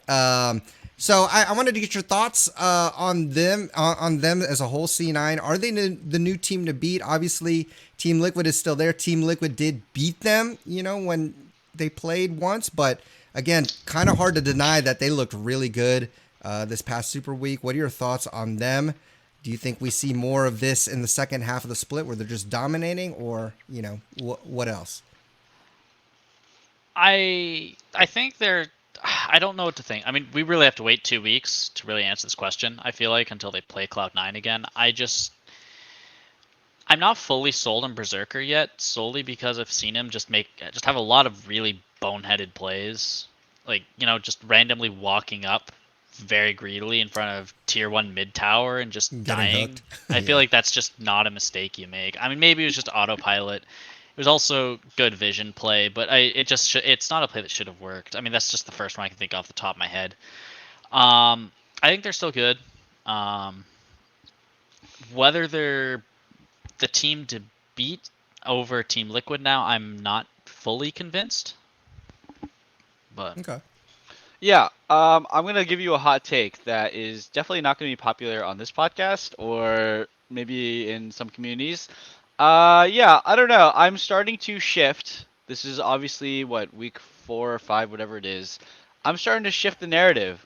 Speaker 2: So I wanted to get your thoughts on them as a whole. C9, are they the new team to beat? Obviously, Team Liquid is still there. Team Liquid did beat them, when they played once, but again, kind of hard to deny that they looked really good this past Super Week. What are your thoughts on them? Do you think we see more of this in the second half of the split where they're just dominating, or what else?
Speaker 3: I think they're. I don't know what to think. I mean, we really have to wait 2 weeks to really answer this question, I feel like, until they play Cloud9 again. I'm not fully sold on Berserker yet, solely because I've seen him just have a lot of really boneheaded plays. Like, just randomly walking up very greedily in front of tier 1 mid tower and just dying. I feel like that's just not a mistake you make. I mean, maybe it was just autopilot. It was also good vision play, but it's not a play that should have worked. I mean, that's just the first one I can think off the top of my head. I think they're still good. Whether they're the team to beat over Team Liquid now, I'm not fully convinced. But
Speaker 2: okay.
Speaker 4: Yeah, I'm going to give you a hot take that is definitely not going to be popular on this podcast or maybe in some communities. Yeah, I don't know. I'm starting to shift. This is obviously, week 4 or 5, whatever it is. I'm starting to shift the narrative.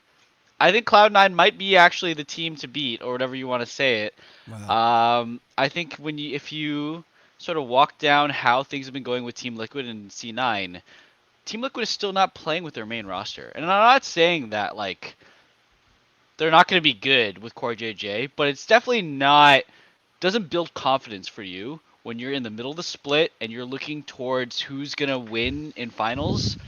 Speaker 4: I think Cloud9 might be actually the team to beat, or whatever you want to say it.
Speaker 2: Wow.
Speaker 4: I think if you sort of walk down how things have been going with Team Liquid and C9, Team Liquid is still not playing with their main roster. And I'm not saying that, they're not going to be good with Core JJ, but it's definitely doesn't build confidence for you when you're in the middle of the split and you're looking towards who's going to win in finals.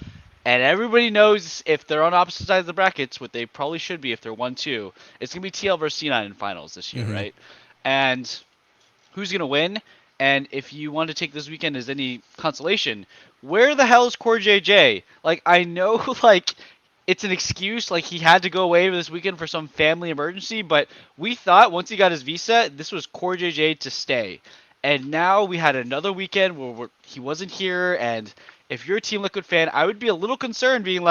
Speaker 4: And everybody knows if they're on opposite sides of the brackets, what they probably should be if they're 1-2, it's going to be TL versus C9 in finals this year, right? And who's going to win? And if you want to take this weekend as any consolation, where the hell is Core JJ? I know, it's an excuse, he had to go away this weekend for some family emergency, but we thought once he got his visa, this was Core JJ to stay. And now we had another weekend where he wasn't here, and if you're a Team Liquid fan, I would be a little concerned being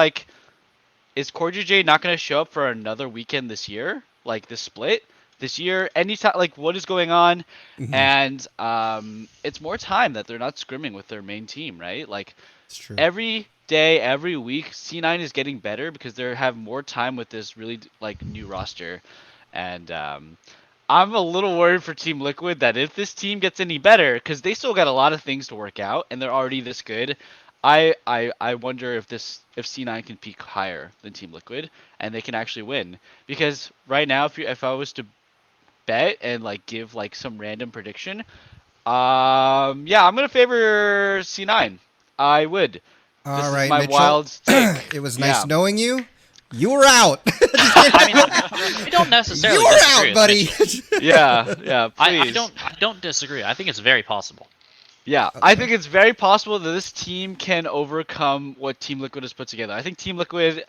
Speaker 4: is Core JJ not going to show up for another weekend this year? This split? This year? Anytime, what is going on? And it's more time that they're not scrimming with their main team, right?
Speaker 2: It's true.
Speaker 4: Every day, every week, C9 is getting better because they have more time with this really new roster. And I'm a little worried for Team Liquid that if this team gets any better, because they still got a lot of things to work out and they're already this good, I wonder if C9 can peak higher than Team Liquid and they can actually win. Because right now, if I was to bet and give some random prediction, yeah, I'm gonna favor C9. I would. This is my
Speaker 2: Mitchell,
Speaker 4: wild take.
Speaker 2: It was nice knowing you. You were out.
Speaker 3: I mean, I don't necessarily.
Speaker 2: You were
Speaker 3: disagree
Speaker 2: out, buddy.
Speaker 4: Yeah. Please.
Speaker 3: I don't disagree. I think it's very possible.
Speaker 4: Yeah, okay. I think it's very possible that this team can overcome what Team Liquid has put together. I think Team Liquid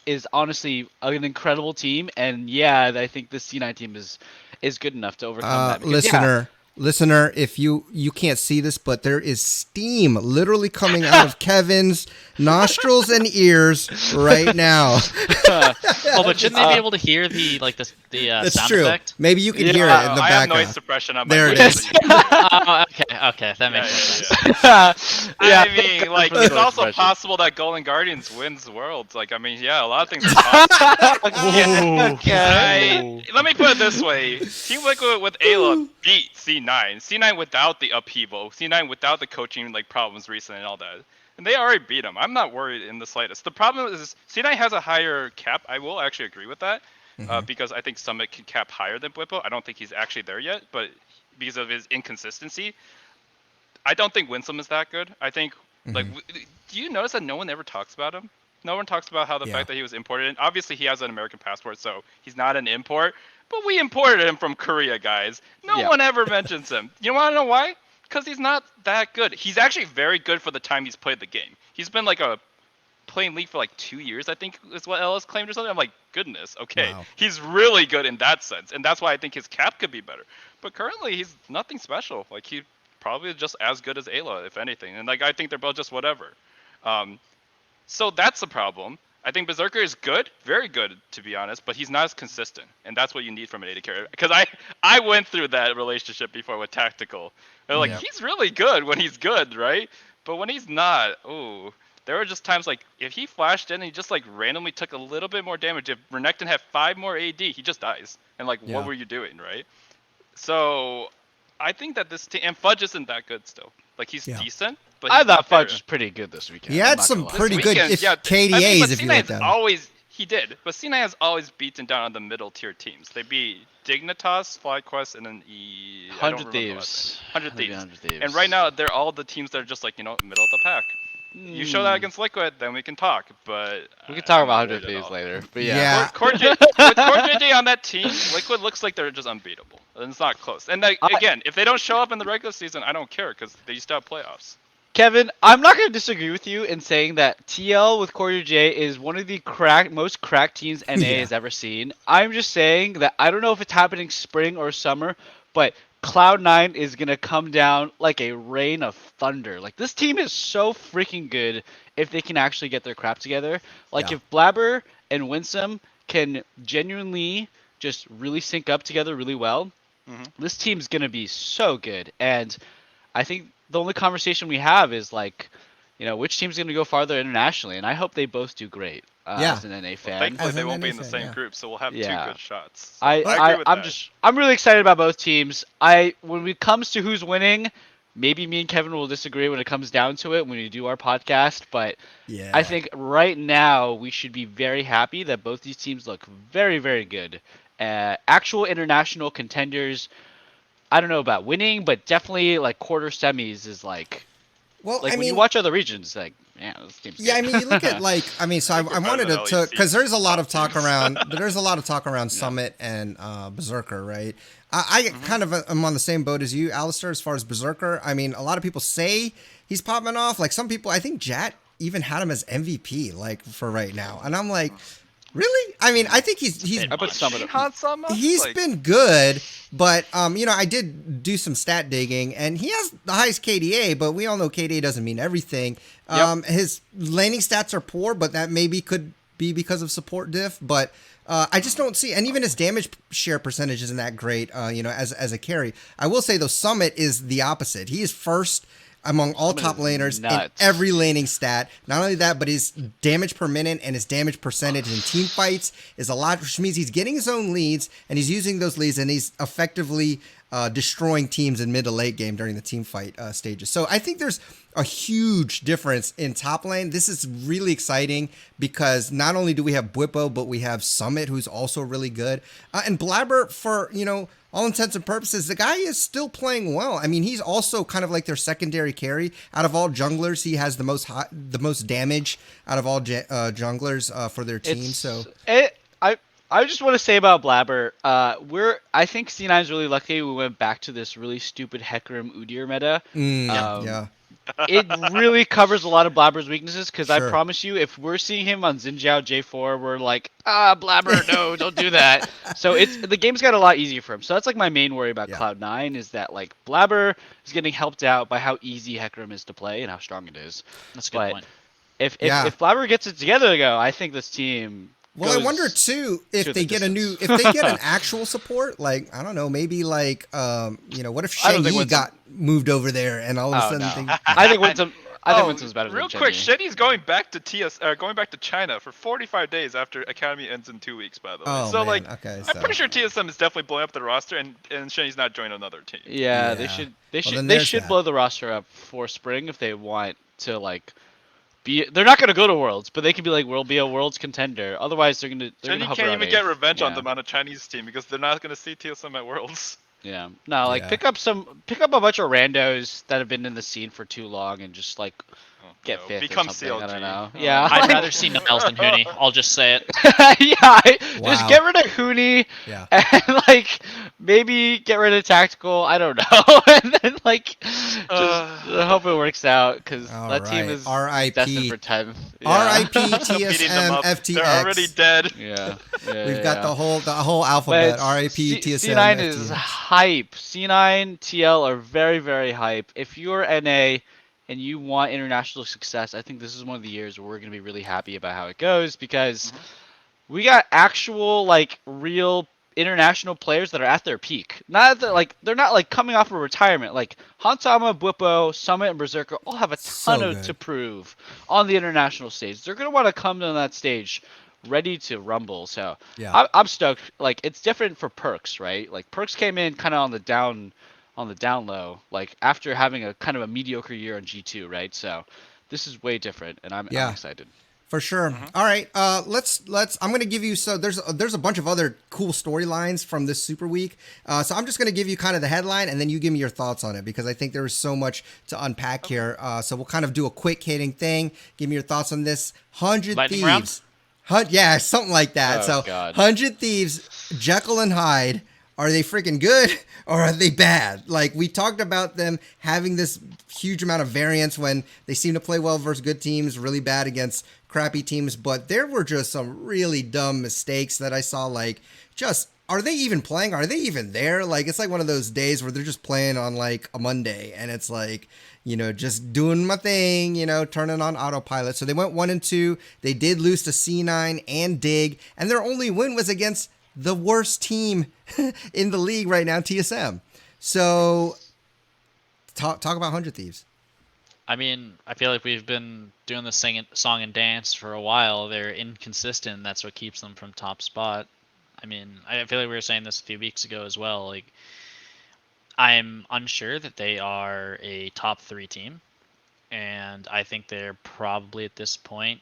Speaker 4: is honestly an incredible team, and yeah, I think the C9 team is good enough to overcome that. Because,
Speaker 2: Listener, if you can't see this, but there is steam literally coming out of Kevin's nostrils and ears right now.
Speaker 3: But shouldn't they be able to hear the
Speaker 2: That's
Speaker 3: sound
Speaker 2: true.
Speaker 3: effect?
Speaker 2: Maybe you can hear it in the background.
Speaker 5: I have noise suppression on my
Speaker 2: There it is.
Speaker 3: Okay, that makes more sense.
Speaker 5: I mean, it's also possible that Golden Guardians wins Worlds. A lot of things are possible.
Speaker 4: Okay.
Speaker 5: Let me put it this way: Team Liquid with Ayla beat C9. C9 without the upheaval. C9 without the coaching problems recently and all that. And they already beat them. I'm not worried in the slightest. The problem is C9 has a higher cap. I will actually agree with that because I think Summit can cap higher than Bwipo. I don't think he's actually there yet, but because of his inconsistency, I don't think Winsome is that good. I think, do you notice that no one ever talks about him? No one talks about how the fact that he was imported. And obviously, he has an American passport, so he's not an import. But we imported him from Korea, guys. No one ever mentions him. You want to know why? Because he's not that good. He's actually very good for the time he's played the game. He's been like playing League for like 2 years, I think is what Ellis claimed or something. I'm like, goodness, okay.
Speaker 2: Wow.
Speaker 5: He's really good in that sense, and that's why I think his cap could be better. But currently, he's nothing special. Like, he probably just as good as Ayla, if anything. And like, I think they're both just whatever. So that's the problem. I think Berserker is good, very good to be honest, but he's not as consistent, and that's what you need from an AD carry. Because I went through that relationship before with Tactical. They're like, he's really good when he's good, right? But when he's not, ooh, there were just times like if he flashed in and he just like randomly took a little bit more damage. If Renekton had 5 more AD, he just dies. And like, what were you doing, right? So I think that this team, and Fudge isn't that good still. Like, he's decent. But
Speaker 4: I thought Fudge was pretty good this weekend.
Speaker 2: He had some pretty good KDAs if you look down.
Speaker 5: He did, but C9 has always beaten down on the middle tier teams. They beat Dignitas, Flyquest, and then
Speaker 4: 100 Thieves.
Speaker 5: 100 Thieves. And right now, they're all the teams that are just like, middle of the pack. You show that against Liquid, then we can talk. But
Speaker 4: we can talk about 100 Thieves later. But
Speaker 2: yeah.
Speaker 5: Core JJ on that team, Liquid looks like they're just unbeatable. And it's not close. And again, if they don't show up in the regular season, I don't care because they used to have playoffs.
Speaker 4: Kevin, I'm not going to disagree with you in saying that TL with Core J is one of the most cracked teams NA has ever seen. I'm just saying that I don't know if it's happening spring or summer, but Cloud9 is going to come down like a rain of thunder. Like, this team is so freaking good if they can actually get their crap together. Like, if Blabber and Winsome can genuinely just really sync up together really well, this team's going to be so good. And I think the only conversation we have is like, which team's going to go farther internationally, and I hope they both do great. As an NA fan,
Speaker 5: thankfully they won't be in the same group, so we'll have 2 good shots. So
Speaker 4: I agree with that. I'm really excited about both teams. When it comes to who's winning, maybe me and Kevin will disagree when it comes down to it when we do our podcast, but I think right now we should be very happy that both these teams look very, very good. Actual international contenders. I don't know about winning, but definitely like quarter semis is like. Well, when you watch other regions, like, man, this team's good.
Speaker 2: I mean, you look at so I wanted to because there's a lot of talk around. There's a lot of talk around Summit and Beserker, right? I kind of am on the same boat as you, Alistair, as far as Beserker. I mean, a lot of people say he's popping off. Like, some people, I think Jat even had him as MVP, like, for right now, and I'm like. Really? I mean, I think he's been good, but I did do some stat digging, and he has the highest KDA, but we all know KDA doesn't mean everything. His laning stats are poor, but that maybe could be because of support diff, but I just don't see, and even his damage share percentage isn't that great, as a carry. I will say, though, Summit is the opposite. He is first among all top laners in every laning stat. Not only that, but his damage per minute and his damage percentage in team fights is a lot, which means he's getting his own leads, and he's using those leads, and he's effectively destroying teams in mid to late game during the team fight stages. So I think there's a huge difference in top lane. This is really exciting because not only do we have Bwipo, but we have Summit, who's also really good. And Blabber, for, all intents and purposes, the guy is still playing well. I mean, he's also kind of like their secondary carry. Out of all junglers, he has the most damage out of all junglers for their team.
Speaker 4: I just want to say about Blabber, I think C9 is really lucky we went back to this really stupid Hecarim Udyr meta. It really covers a lot of Blabber's weaknesses, because I promise you, if we're seeing him on Xinjiao J4, we're like, Blabber, no, don't do that. So the game's got a lot easier for him. So that's like my main worry about Cloud9 is that like Blabber is getting helped out by how easy Hecarim is to play and how strong it is.
Speaker 3: That's a good point.
Speaker 4: If Blabber gets it together to go, I think this team.
Speaker 2: Well, I wonder too if they get an actual support, like, I don't know, maybe like what if Shenyi got moved over there and all of a sudden
Speaker 4: I think Winsome's better than
Speaker 5: Real quick, Shenyi's going back to China for 45 days after Academy ends in 2 weeks, by the way. So man. I'm pretty sure TSM is definitely blowing up the roster, and Shenyi's not joining another team.
Speaker 4: Yeah, they should blow the roster up for spring if they want to like. They're not going to go to Worlds, but they can be like, we'll be a Worlds contender. Otherwise, they're going to.
Speaker 5: Shenyi can't even get revenge on them on a Chinese team because they're not going to see TSM at Worlds.
Speaker 4: Yeah. No, pick up a bunch of randos that have been in the scene for too long and just like get
Speaker 5: No,
Speaker 4: fifth
Speaker 5: become
Speaker 4: or something. I don't
Speaker 5: CLG.
Speaker 4: know. Yeah.
Speaker 3: I'd rather see Niles than Hooney. I'll just say it.
Speaker 4: Just
Speaker 2: Wow.
Speaker 4: get rid of Hooney
Speaker 2: Yeah.
Speaker 4: and like maybe get rid of Tactical. I don't know, and then like just hope it works out because
Speaker 2: All
Speaker 4: that team
Speaker 2: right.
Speaker 4: is destined
Speaker 2: R.I.P.
Speaker 4: for 10th. Yeah.
Speaker 2: R.I.P.
Speaker 5: Beating them
Speaker 2: TSM
Speaker 5: up.
Speaker 2: FTX.
Speaker 5: They're already dead.
Speaker 4: Yeah.
Speaker 2: We've got the whole
Speaker 4: But
Speaker 2: alphabet. R.I.P. TSM
Speaker 4: C9 is
Speaker 2: FTX.
Speaker 4: hype. C9 TL are very, very hype. If you're NA and you want international success, I think this is one of the years where we're going to be really happy about how it goes because we got actual, like, real international players that are at their peak. Not that, like, they're not, like, coming off of retirement. Like, Hansama, Bwipo, Summit, and Beserker all have a ton
Speaker 2: So
Speaker 4: to
Speaker 2: good.
Speaker 4: prove on the international stage. They're going to want to come on that stage ready to rumble. So
Speaker 2: Yeah.
Speaker 4: I'm stoked. Like, it's different for Perks, right? Like, Perks came in kind of on the down low, like after having a kind of a mediocre year on G2, right? So this is way different, and I'm
Speaker 2: Yeah.
Speaker 4: excited.
Speaker 2: For sure. All right. Let's. I'm gonna give you. So there's a bunch of other cool storylines from this Super Week. So I'm just gonna give you kind of the headline, and then you give me your thoughts on it because I think there is so much to unpack here. So we'll kind of do a quick hitting thing. Give me your thoughts on this. 100
Speaker 3: Lightning
Speaker 2: Thieves. Yeah, something like that.
Speaker 4: Oh,
Speaker 2: so
Speaker 4: God.
Speaker 2: 100 Thieves, Jekyll and Hyde. Are they freaking good or are they bad? Like, we talked about them having this huge amount of variance when they seem to play well versus good teams, really bad against crappy teams, but there were just some really dumb mistakes that I saw. Like, just, are they even playing? Are they even there? Like, it's like one of those days where they're just playing on like a Monday and it's like, just doing my thing, turning on autopilot. So they went 1-2. They did lose to C9 and Dig, and their only win was against the worst team in the league right now, TSM. So talk about 100 Thieves.
Speaker 3: I mean, I feel like we've been doing this song and dance for a while. They're inconsistent. That's what keeps them from top spot. I mean, I feel like we were saying this a few weeks ago as well. Like, I'm unsure that they are a top 3 team, and I think they're probably at this point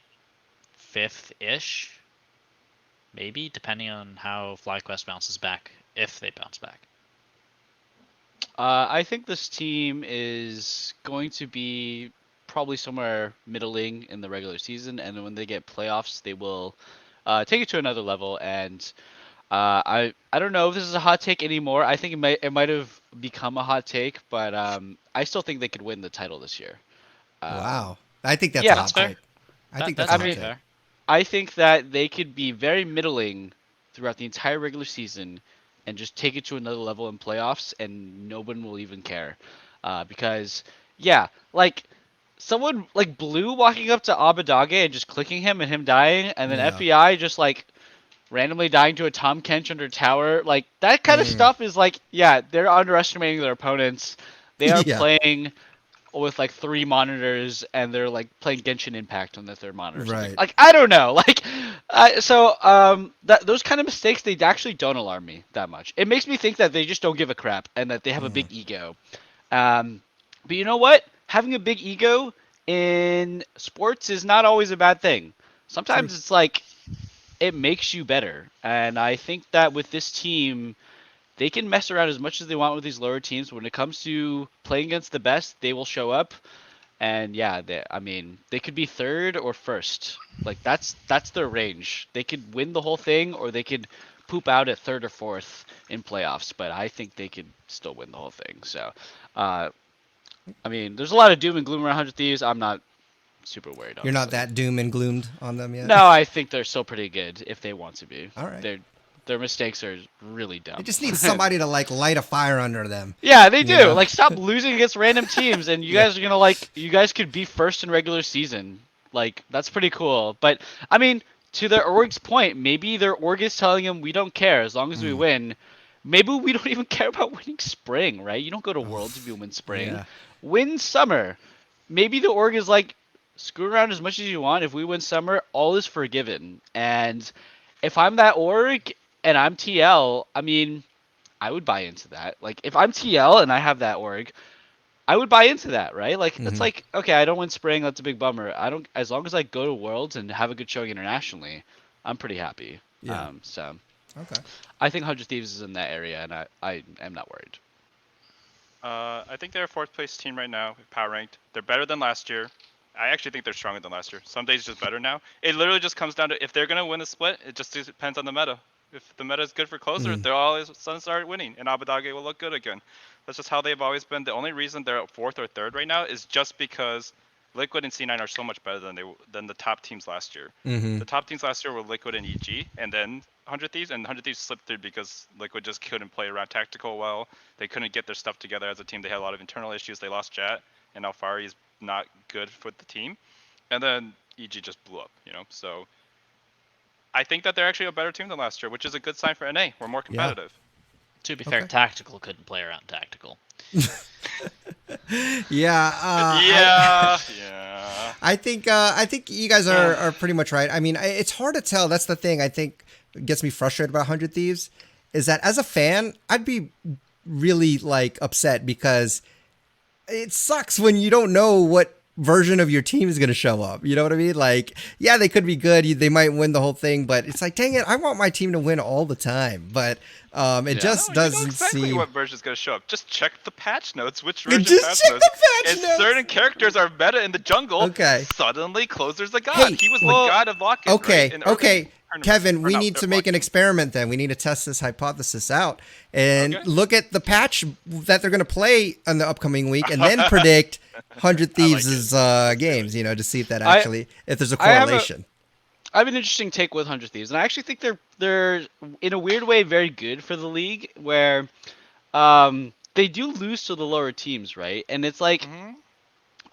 Speaker 3: 5th-ish, maybe, depending on how Flyquest bounces back, if they bounce back.
Speaker 4: I think this team is going to be probably somewhere middling in the regular season, and when they get playoffs, they will take it to another level. And I don't know if this is a hot take anymore. I think it might have become a hot take, but I still think they could win the title this year.
Speaker 2: Wow, I think that's
Speaker 4: yeah,
Speaker 2: a hot
Speaker 3: that's fair.
Speaker 2: take. I think
Speaker 3: That's
Speaker 2: that's a hot
Speaker 3: pretty
Speaker 2: take.
Speaker 3: fair.
Speaker 4: I think that they could be very middling throughout the entire regular season and just take it to another level in playoffs, and no one will even care. Because, yeah, like, someone, like, Blue walking up to Abadage and just clicking him and him dying, and then
Speaker 2: Yeah.
Speaker 4: FEI just, like, randomly dying to a Tom Kench under tower. Like, that kind of stuff is, like, yeah, they're underestimating their opponents. They are
Speaker 2: Yeah.
Speaker 4: playing with like 3 monitors and they're like playing Genshin Impact on the 3rd monitor. Or something.
Speaker 2: Right.
Speaker 4: Like, I don't know. Like, those kind of mistakes, they actually don't alarm me that much. It makes me think that they just don't give a crap and that they have a big ego. But you know what? Having a big ego in sports is not always a bad thing. Sometimes it's like it makes you better. And I think that with this team, they can mess around as much as they want with these lower teams. When it comes to playing against the best, they will show up. And yeah, they could be 3rd or 1st. Like, that's their range. They could win the whole thing, or they could poop out at 3rd or 4th in playoffs. But I think they could still win the whole thing. So, there's a lot of doom and gloom around 100 Thieves. I'm not super worried.
Speaker 2: You're not
Speaker 4: honestly.
Speaker 2: that doom and gloomed on them yet?
Speaker 4: No, I think they're still pretty good if they want to be.
Speaker 2: All right.
Speaker 4: Their mistakes are really dumb.
Speaker 2: They just need somebody to, like, light a fire under them.
Speaker 4: Yeah, they do.
Speaker 2: You know?
Speaker 4: Like, stop losing against random teams, and you guys are gonna, like, you guys could be 1st in regular season. Like, that's pretty cool. But I mean, to their org's point, maybe their org is telling them we don't care as long as we win. Maybe we don't even care about winning spring, right? You don't go to Worlds if you win spring.
Speaker 2: Yeah.
Speaker 4: Win summer. Maybe the org is like, screw around as much as you want. If we win summer, all is forgiven. And if I'm that org and I'm TL, I mean, I would buy into that. Like, if I'm TL and I have that org, I would buy into that, right? Like, it's like, okay, I don't win spring, that's a big bummer. As long as I go to Worlds and have a good showing internationally, I'm pretty happy.
Speaker 2: Yeah.
Speaker 4: So
Speaker 2: Okay.
Speaker 4: I think 100 Thieves is in that area, and I am not worried.
Speaker 5: I think they're a 4th place team right now, power ranked. They're better than last year. I actually think they're stronger than last year. Some days just better now. It literally just comes down to if they're gonna win the split. It just depends on the meta. If the meta is good for closer, they'll always suddenly start winning, and Abadage will look good again. That's just how they've always been. The only reason they're fourth or third right now is just because Liquid and C9 are so much better than the top teams last year. The top teams last year were Liquid and EG, and then 100 Thieves, and 100 Thieves slipped through because Liquid just couldn't play around tactical well. They couldn't get their stuff together as a team. They had a lot of internal issues. They lost Jet, and Alfari is not good for the team. And then EG just blew up, So I think that they're actually a better team than last year, which is a good sign for NA. We're more competitive.
Speaker 3: To be fair, Tactical couldn't play around Tactical.
Speaker 2: Yeah. I think you guys are pretty much right. I mean, it's hard to tell. That's the thing I think gets me frustrated about 100 Thieves is that as a fan, I'd be really like upset because it sucks when you don't know what version of your team is going to show up. You know what I mean? Like, yeah, they could be good. They might win the whole thing, but it's like, dang it, I want my team to win all the time. But it just doesn't
Speaker 5: you know exactly
Speaker 2: seem.
Speaker 5: what version is going to show up. Just check the patch notes. Which version
Speaker 2: Just check the patch
Speaker 5: if
Speaker 2: notes.
Speaker 5: certain characters are meta in the jungle, suddenly Closer's a god.
Speaker 2: Hey,
Speaker 5: he was the god of lock-in.
Speaker 2: Okay,
Speaker 5: right?
Speaker 2: okay. Kevin, we need to make an experiment then. We need to test this hypothesis out and look at the patch that they're going to play in the upcoming week and then predict 100 Thieves' games, to see if that actually, if there's a correlation.
Speaker 4: I have an interesting take with 100 Thieves, and I actually think they're in a weird way very good for the league, where they do lose to the lower teams, right? And it's like,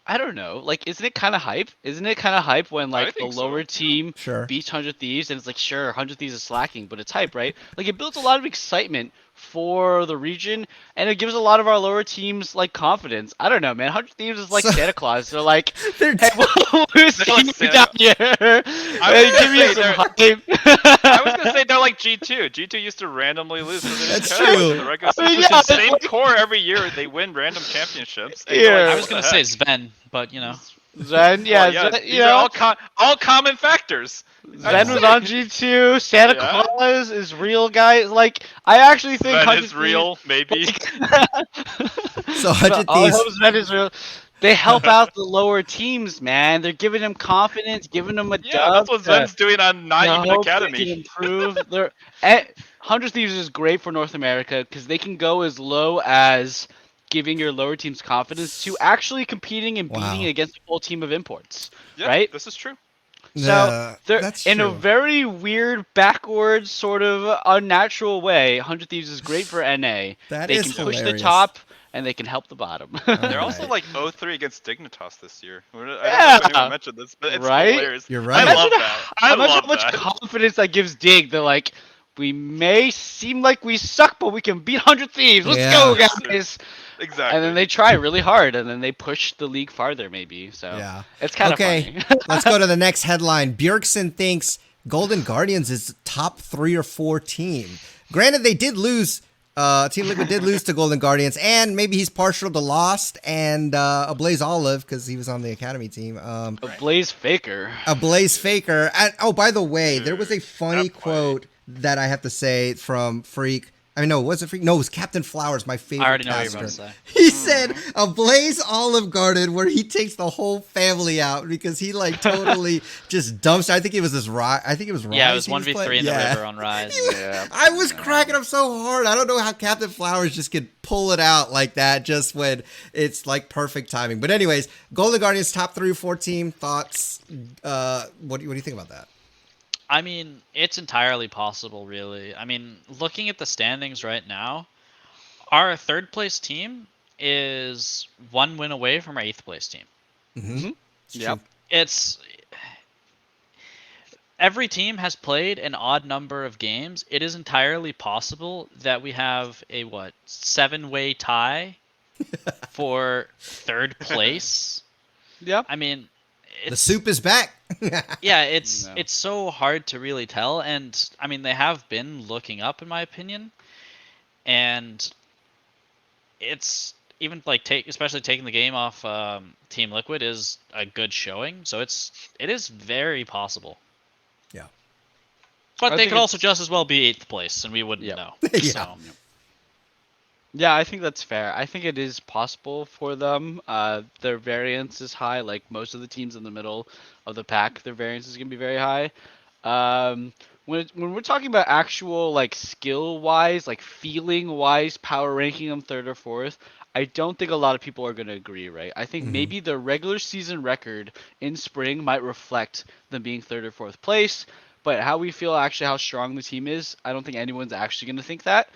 Speaker 4: I don't know, like, isn't it kind of hype? Isn't it kind of hype when like the lower team beats 100 Thieves, and it's like, sure, 100 Thieves is slacking, but it's hype, right? Like, it builds a lot of excitement for the region, and it gives a lot of our lower teams like confidence. I don't know, man. 100 Thieves is like Santa Claus. They're like, hey, we'll lose down here. Give me some hype.
Speaker 5: I was gonna say they're like G2. G2 used to randomly lose.
Speaker 2: That's true.
Speaker 5: The same core every year. They win random championships.
Speaker 3: I was gonna say Sven, but
Speaker 4: Zen,
Speaker 5: these are all common factors.
Speaker 4: Zen was on G2. Santa Claus is real, guys. Like, I actually think
Speaker 5: Zen is real, maybe.
Speaker 2: So 100 Thieves.
Speaker 4: Zen is real. They help out the lower teams, man. They're giving them confidence, giving them a dub.
Speaker 5: That's what Zen's doing on Not Even Academy.
Speaker 4: They can improve. 100 Thieves is great for North America because they can go as low as giving your lower teams confidence to actually competing and beating against a full team of imports, right?
Speaker 5: This is true.
Speaker 4: So they're in a very weird, backwards, sort of unnatural way. 100 Thieves is great for NA. They can push the top and they can help the bottom.
Speaker 5: They're also like 0-3 against Dignitas this year. I don't know if anyone mentioned this, but it's hilarious.
Speaker 2: You're right.
Speaker 5: I love that. I love
Speaker 4: how much confidence that gives Dig. They're like, we may seem like we suck, but we can beat 100 Thieves. Let's go, guys.
Speaker 5: Exactly.
Speaker 4: And then they try really hard, and then they push the league farther, maybe. So it's kind of funny.
Speaker 2: Let's go to the next headline. Bjergsen thinks Golden Guardians is top 3 or 4 team. Granted, they did lose. Team Liquid did lose to Golden Guardians, and maybe he's partial to Lost and a Blaze Olive because he was on the Academy team.
Speaker 4: A Blaze Faker.
Speaker 2: A Blaze Faker. And, by the way, there was a funny quote that I have to say from Freak. I mean, no, was it Freak? No, it was Captain Flowers, my favorite.
Speaker 3: I already know
Speaker 2: caster.
Speaker 3: what you're about to say.
Speaker 2: He said a Blaze Olive Garden where he takes the whole family out because he like totally just dumps. I think it was Rise.
Speaker 3: Yeah, it was 1v3 in the river on Rise.
Speaker 2: I was cracking up so hard. I don't know how Captain Flowers just could pull it out like that just when it's like perfect timing. But anyways, Golden Guardians top 3 or 4 team thoughts. What do you think about that?
Speaker 3: I mean, it's entirely possible, really. I mean, looking at the standings right now, our 3rd place team is 1 win away from our 8th place team.
Speaker 4: Yep.
Speaker 3: It's every team has played an odd number of games. It is entirely possible that we have a 7-way tie for 3rd place.
Speaker 4: Yep.
Speaker 3: I mean,
Speaker 2: the soup is back.
Speaker 3: Yeah, it's so hard to really tell, and I mean they have been looking up in my opinion, and it's even like especially taking the game off Team Liquid is a good showing, so it is very possible.
Speaker 2: Yeah,
Speaker 3: but they could also just as well be 8th place, and we wouldn't know.
Speaker 2: Yeah.
Speaker 3: So.
Speaker 4: Yeah, I think that's fair. I think it is possible for them. Their variance is high, like most of the teams in the middle of the pack. Their variance is going to be very high. When we're talking about actual like skill wise, like feeling wise, power ranking them third or fourth, I don't think a lot of people are going to agree, right? I think
Speaker 2: Mm-hmm.
Speaker 4: maybe the regular season record in spring might reflect them being third or fourth place, but how we feel actually how strong the team is, I don't think anyone's actually going to think that.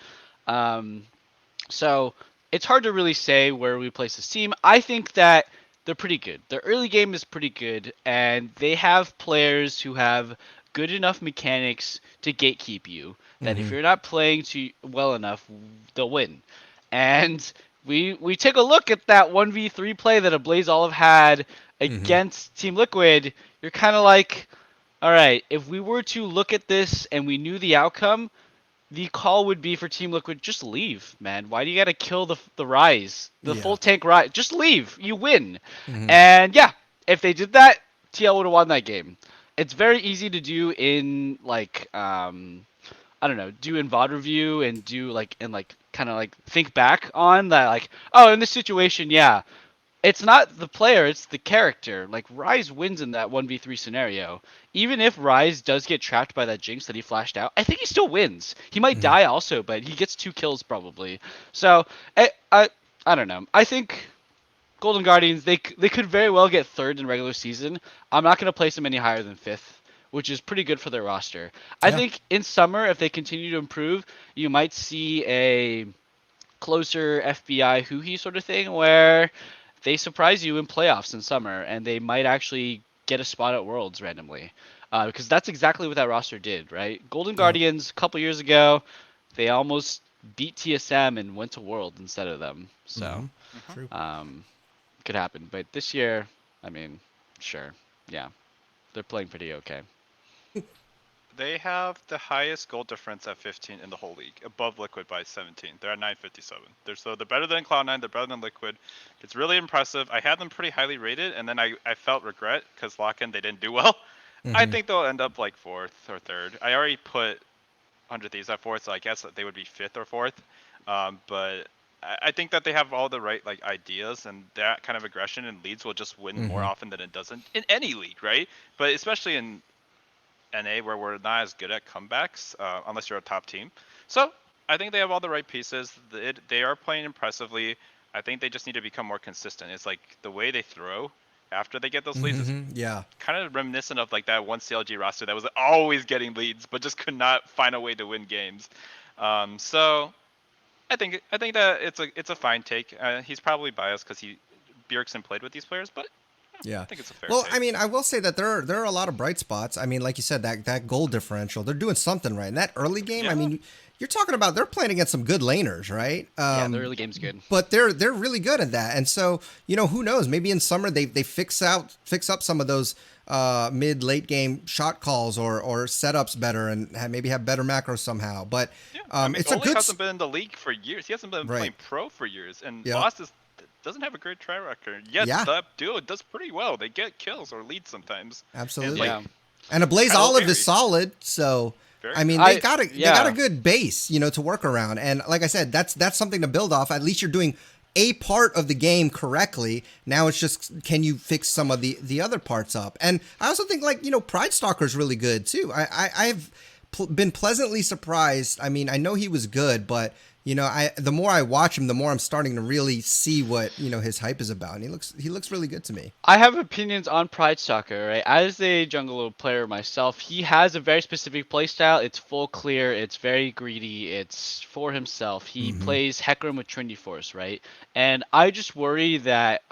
Speaker 4: Um, so it's hard to really say where we place this team. I think that they're pretty good. Their early game is pretty good, and they have players who have good enough mechanics to gatekeep you. That if
Speaker 2: Mm-hmm.
Speaker 4: you're not playing too well enough, they'll win. And we take a look at that 1v3 play that Ablaze Olive had
Speaker 2: Mm-hmm.
Speaker 4: against Team Liquid. You're kind of like, all right, if we were to look at this and we knew the outcome, the call would be for Team Liquid, just leave, man. Why do you gotta kill the Rise, the
Speaker 2: Yeah.
Speaker 4: full tank Rise? Just leave. You win.
Speaker 2: Mm-hmm.
Speaker 4: And yeah, if they did that, TL would have won that game. It's very easy to do in like I don't know, do in VOD review and do like and like kind of like think back on that like, oh, in this situation, yeah, it's not the player, it's the character. Like Rise wins in that 1v3 scenario. Even if Rise does get trapped by that Jinx that he flashed out, I think he still wins. He might
Speaker 2: Mm-hmm.
Speaker 4: die also, but he gets 2 kills probably. So I don't know. I think Golden Guardians they could very well get third in regular season. I'm not going to place them any higher than fifth, which is pretty good for their roster. I
Speaker 2: Yeah.
Speaker 4: think in summer if they continue to improve, you might see a closer FBI Huhi sort of thing where they surprise you in playoffs in summer and they might actually get a spot at Worlds randomly. Because that's exactly what that roster did, right? Golden
Speaker 2: Yeah.
Speaker 4: Guardians a couple years ago, they almost beat TSM and went to Worlds instead of them. So,
Speaker 2: Mm-hmm.
Speaker 5: Hmm.
Speaker 2: True.
Speaker 4: could happen. But this year, I mean, sure. Yeah, they're playing pretty okay.
Speaker 5: They have the highest goal difference at 15 in the whole league, above Liquid by 17. They're at 957. They're better than Cloud9. They're better than Liquid. It's really impressive. I had them pretty highly rated, and then I felt regret because Lock-in they didn't do well. I
Speaker 2: Mm-hmm.
Speaker 5: think they'll end up like fourth or third. I already put 100 Thieves at fourth, so I guess that they would be fifth or fourth. But I think that they have all the right like ideas, and that kind of aggression and leads will just win more
Speaker 2: Mm-hmm.
Speaker 5: often than it doesn't in any league, right? But especially in NA where we're not as good at comebacks unless you're a top team. So I think they have all the right pieces. They are playing impressively. I think they just need to become more consistent. It's like the way they throw after they get those leads is
Speaker 2: Mm-hmm. Yeah.
Speaker 5: kind of reminiscent of like that one CLG roster that was always getting leads but just could not find a way to win games. So I think that it's a fine take. He's probably biased because Bjergsen played with these players, but I
Speaker 2: Yeah.
Speaker 5: think it's a fair
Speaker 2: Well,
Speaker 5: take.
Speaker 2: I mean, I will say that there are a lot of bright spots. I mean, like you said, that goal differential, they're doing something right. In that early game, I
Speaker 5: Yeah.
Speaker 2: mean, you're talking about they're playing against some good laners, right?
Speaker 4: Yeah, the early game's good.
Speaker 2: But they're really good at that. And so, who knows? Maybe in summer they fix up some of those mid late game shot calls or setups better and maybe have better macros somehow. But
Speaker 5: Yeah, I mean,
Speaker 2: it's a
Speaker 5: Oli
Speaker 2: good
Speaker 5: hasn't been in the league for years. He hasn't been
Speaker 2: right.
Speaker 5: playing pro for years, and
Speaker 2: Yeah.
Speaker 5: Boss doesn't have a great track record. Yet
Speaker 2: Yeah.
Speaker 5: the duo does pretty well. They get kills or leads sometimes. And it's
Speaker 2: Absolutely.
Speaker 5: like
Speaker 4: Yeah.
Speaker 2: And a Blaze
Speaker 5: kind of
Speaker 2: Olive
Speaker 5: scary.
Speaker 2: is solid, so
Speaker 5: Very
Speaker 2: I
Speaker 5: good.
Speaker 2: mean
Speaker 4: I
Speaker 2: they got a
Speaker 4: yeah.
Speaker 2: good base, to work around. And like I said, that's something to build off. At least you're doing a part of the game correctly. Now it's just can you fix some of the other parts up? And I also think like Pride Stalker's really good too. I've been pleasantly surprised. I mean, I know he was good, but the more I watch him, the more I'm starting to really see what his hype is about. And he looks really good to me.
Speaker 4: I have opinions on Pride Stalker, right? As a jungle player myself, he has a very specific playstyle. It's full clear, it's very greedy, it's for himself. He
Speaker 2: Mm-hmm.
Speaker 4: plays Hecarim with Trinity Force, right? And I just worry that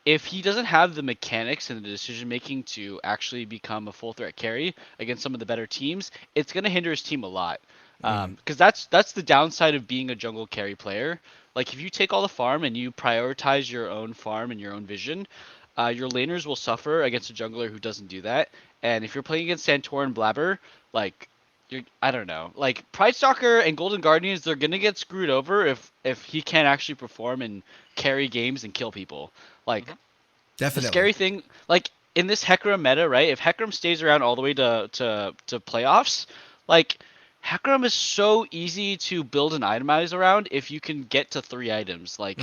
Speaker 4: if he doesn't have the mechanics and the decision making to actually become a full threat carry against some of the better teams, it's going to hinder his team a lot.
Speaker 2: Mm-hmm.
Speaker 4: Because that's the downside of being a jungle carry player. Like if you take all the farm and you prioritize your own farm and your own vision, your laners will suffer against a jungler who doesn't do that. And if you're playing against Santor and Blabber, like I don't know, like Pride Stalker and Golden Guardians, they're gonna get screwed over if he can't actually perform and carry games and kill people. Like
Speaker 5: Mhm.
Speaker 4: the
Speaker 2: Definitely.
Speaker 4: scary thing, like in this Hecarim meta, right? If Hecarim stays around all the way to playoffs, like Hecarim is so easy to build and itemize around if you can get to 3 items. Like,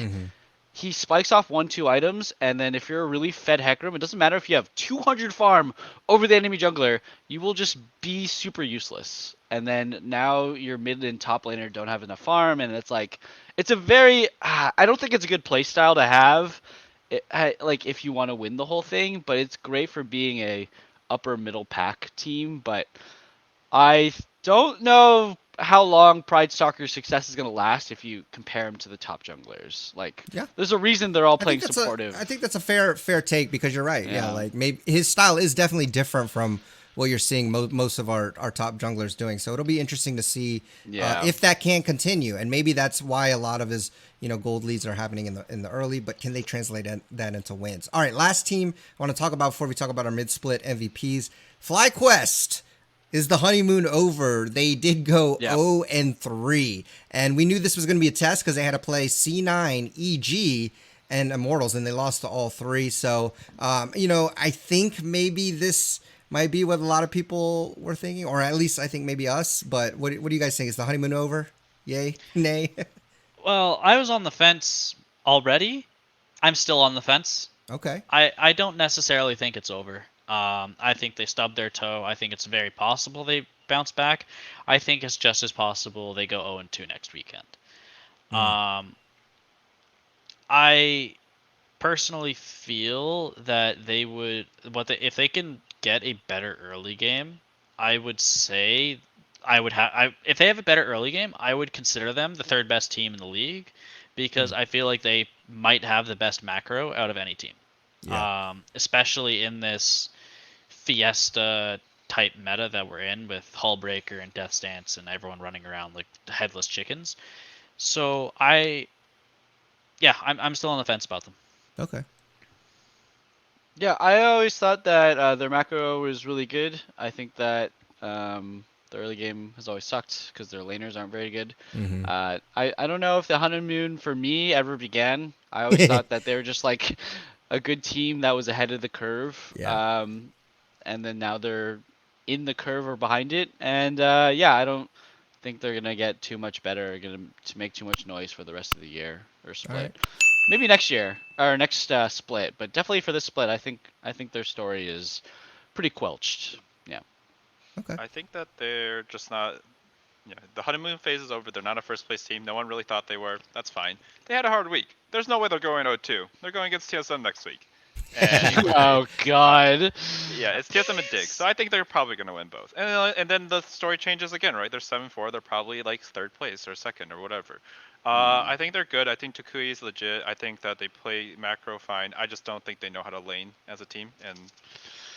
Speaker 4: he spikes off 1-2 items, and then if you're a really fed Hecarim, it doesn't matter if you have 200 farm over the enemy jungler, you will just be super useless. And then now your mid and top laner don't have enough farm, and it's like, it's a very, I don't think it's a good playstyle to have, like if you want to win the whole thing, but it's great for being a upper middle pack team. But I don't know how long Pride Stalker's success is going to last if you compare him to the top junglers. Like, there's a reason they're all playing supportive.
Speaker 2: I think that's a fair take because you're right. Yeah, like maybe his style is definitely different from what you're seeing most of our top junglers doing. So it'll be interesting to see if that can continue, and maybe that's why a lot of his gold leads are happening in the early. But can they translate that into wins? All right, last team I want to talk about before we talk about our mid split MVPs. Flyquest. Is the honeymoon over? They did go 0-3, and we knew this was going to be a test because they had to play C9, EG, and Immortals, and they lost to all 3. So, I think maybe this might be what a lot of people were thinking, or at least I think maybe us. But what do you guys think? Is the honeymoon over? Yay? Nay?
Speaker 3: Well, I was on the fence already. I'm still on the fence.
Speaker 2: Okay.
Speaker 3: I don't necessarily think it's over. I think they stubbed their toe. I think it's very possible they bounce back. I think it's just as possible they go 0-2 next weekend. I personally feel that they would, if they can get a better early game, I would say if they have a better early game, I would consider them the 3rd best team in the league because I feel like they might have the best macro out of any team. Yeah. Especially in this Fiesta type meta that we're in with Hullbreaker and Death Stance and everyone running around like headless chickens. So I'm still on the fence about them.
Speaker 2: Okay.
Speaker 4: Yeah, I always thought that their macro was really good. I think that the early game has always sucked because their laners aren't very good. I don't know if the honeymoon for me ever began. I always thought that they were just like a good team that was ahead of the curve.
Speaker 2: Yeah.
Speaker 4: And then now they're in the curve or behind it. And I don't think they're gonna get too much better, to make too much noise for the rest of the year or split.
Speaker 2: Right.
Speaker 4: Maybe next year or next split, but definitely for this split, I think their story is pretty quelched. Yeah.
Speaker 2: Okay.
Speaker 5: I think that they're just not. The honeymoon phase is over. They're not a first place team. No one really thought they were. That's fine. They had a hard week. There's no way they're going 0-2. They're going against TSM next week. And
Speaker 4: oh God.
Speaker 5: Yeah, it's TSM and Dig. So I think they're probably going to win both. And then the story changes again, right? They're 7-4. They're probably like 3rd place or 2nd or whatever. I think they're good. I think Tukui is legit. I think that they play macro fine. I just don't think they know how to lane as a team, and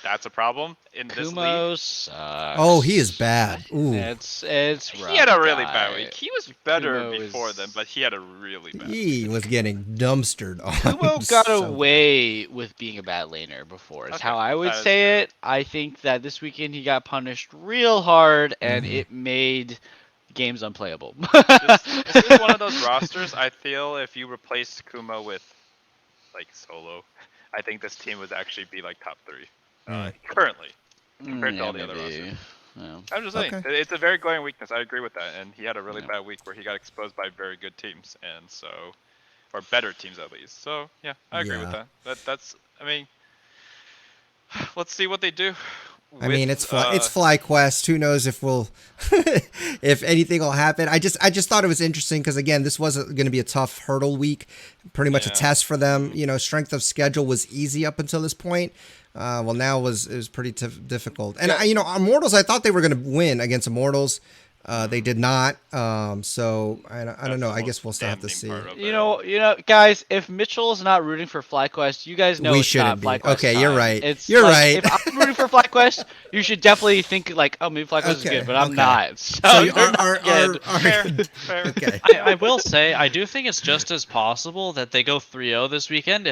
Speaker 5: that's a problem in this
Speaker 4: Kumo
Speaker 5: league.
Speaker 4: Sucks.
Speaker 2: Oh, he is bad. Ooh.
Speaker 4: It's rough,
Speaker 5: He had a really
Speaker 4: guy.
Speaker 5: bad week. He was better
Speaker 4: Kumo
Speaker 5: before them, but he had a really bad week.
Speaker 2: He was getting dumpstered on.
Speaker 4: Kumo got away with being a bad laner before, is how I would say it. I think that this weekend he got punished real hard, and it made games unplayable.
Speaker 5: This is one of those rosters, I feel, if you replace Kumo with, like, solo, I think this team would actually be, like, top 3. Currently, compared to all the other rosters. Yeah. I'm just saying, it's a very glaring weakness. I agree with that, and he had a really bad week where he got exposed by very good teams, and so, or better teams at least. So yeah, I agree with that. That's, I mean, let's see what they do.
Speaker 2: I mean, it's Flyquest. Who knows if if anything will happen. I just thought it was interesting because again, this wasn't going to be a tough hurdle week, pretty much a test for them. Strength of schedule was easy up until this point. Well, now it was pretty difficult. And Immortals, I thought they were going to win against Immortals. They did not. So I don't know. I guess we'll still have to see.
Speaker 4: Guys, if Mitchell's not rooting for Flyquest, you guys know
Speaker 2: we
Speaker 4: it's not
Speaker 2: shouldn't be.
Speaker 4: Flyquest
Speaker 2: Okay,
Speaker 4: time.
Speaker 2: you're right.
Speaker 4: You're
Speaker 2: right.
Speaker 4: If I'm rooting for Flyquest, you should definitely think like, oh, maybe Flyquest is good, but I'm not. So
Speaker 2: you are
Speaker 5: Fair.
Speaker 2: Okay.
Speaker 3: I will say I do think it's just as possible that they go 3-0 this weekend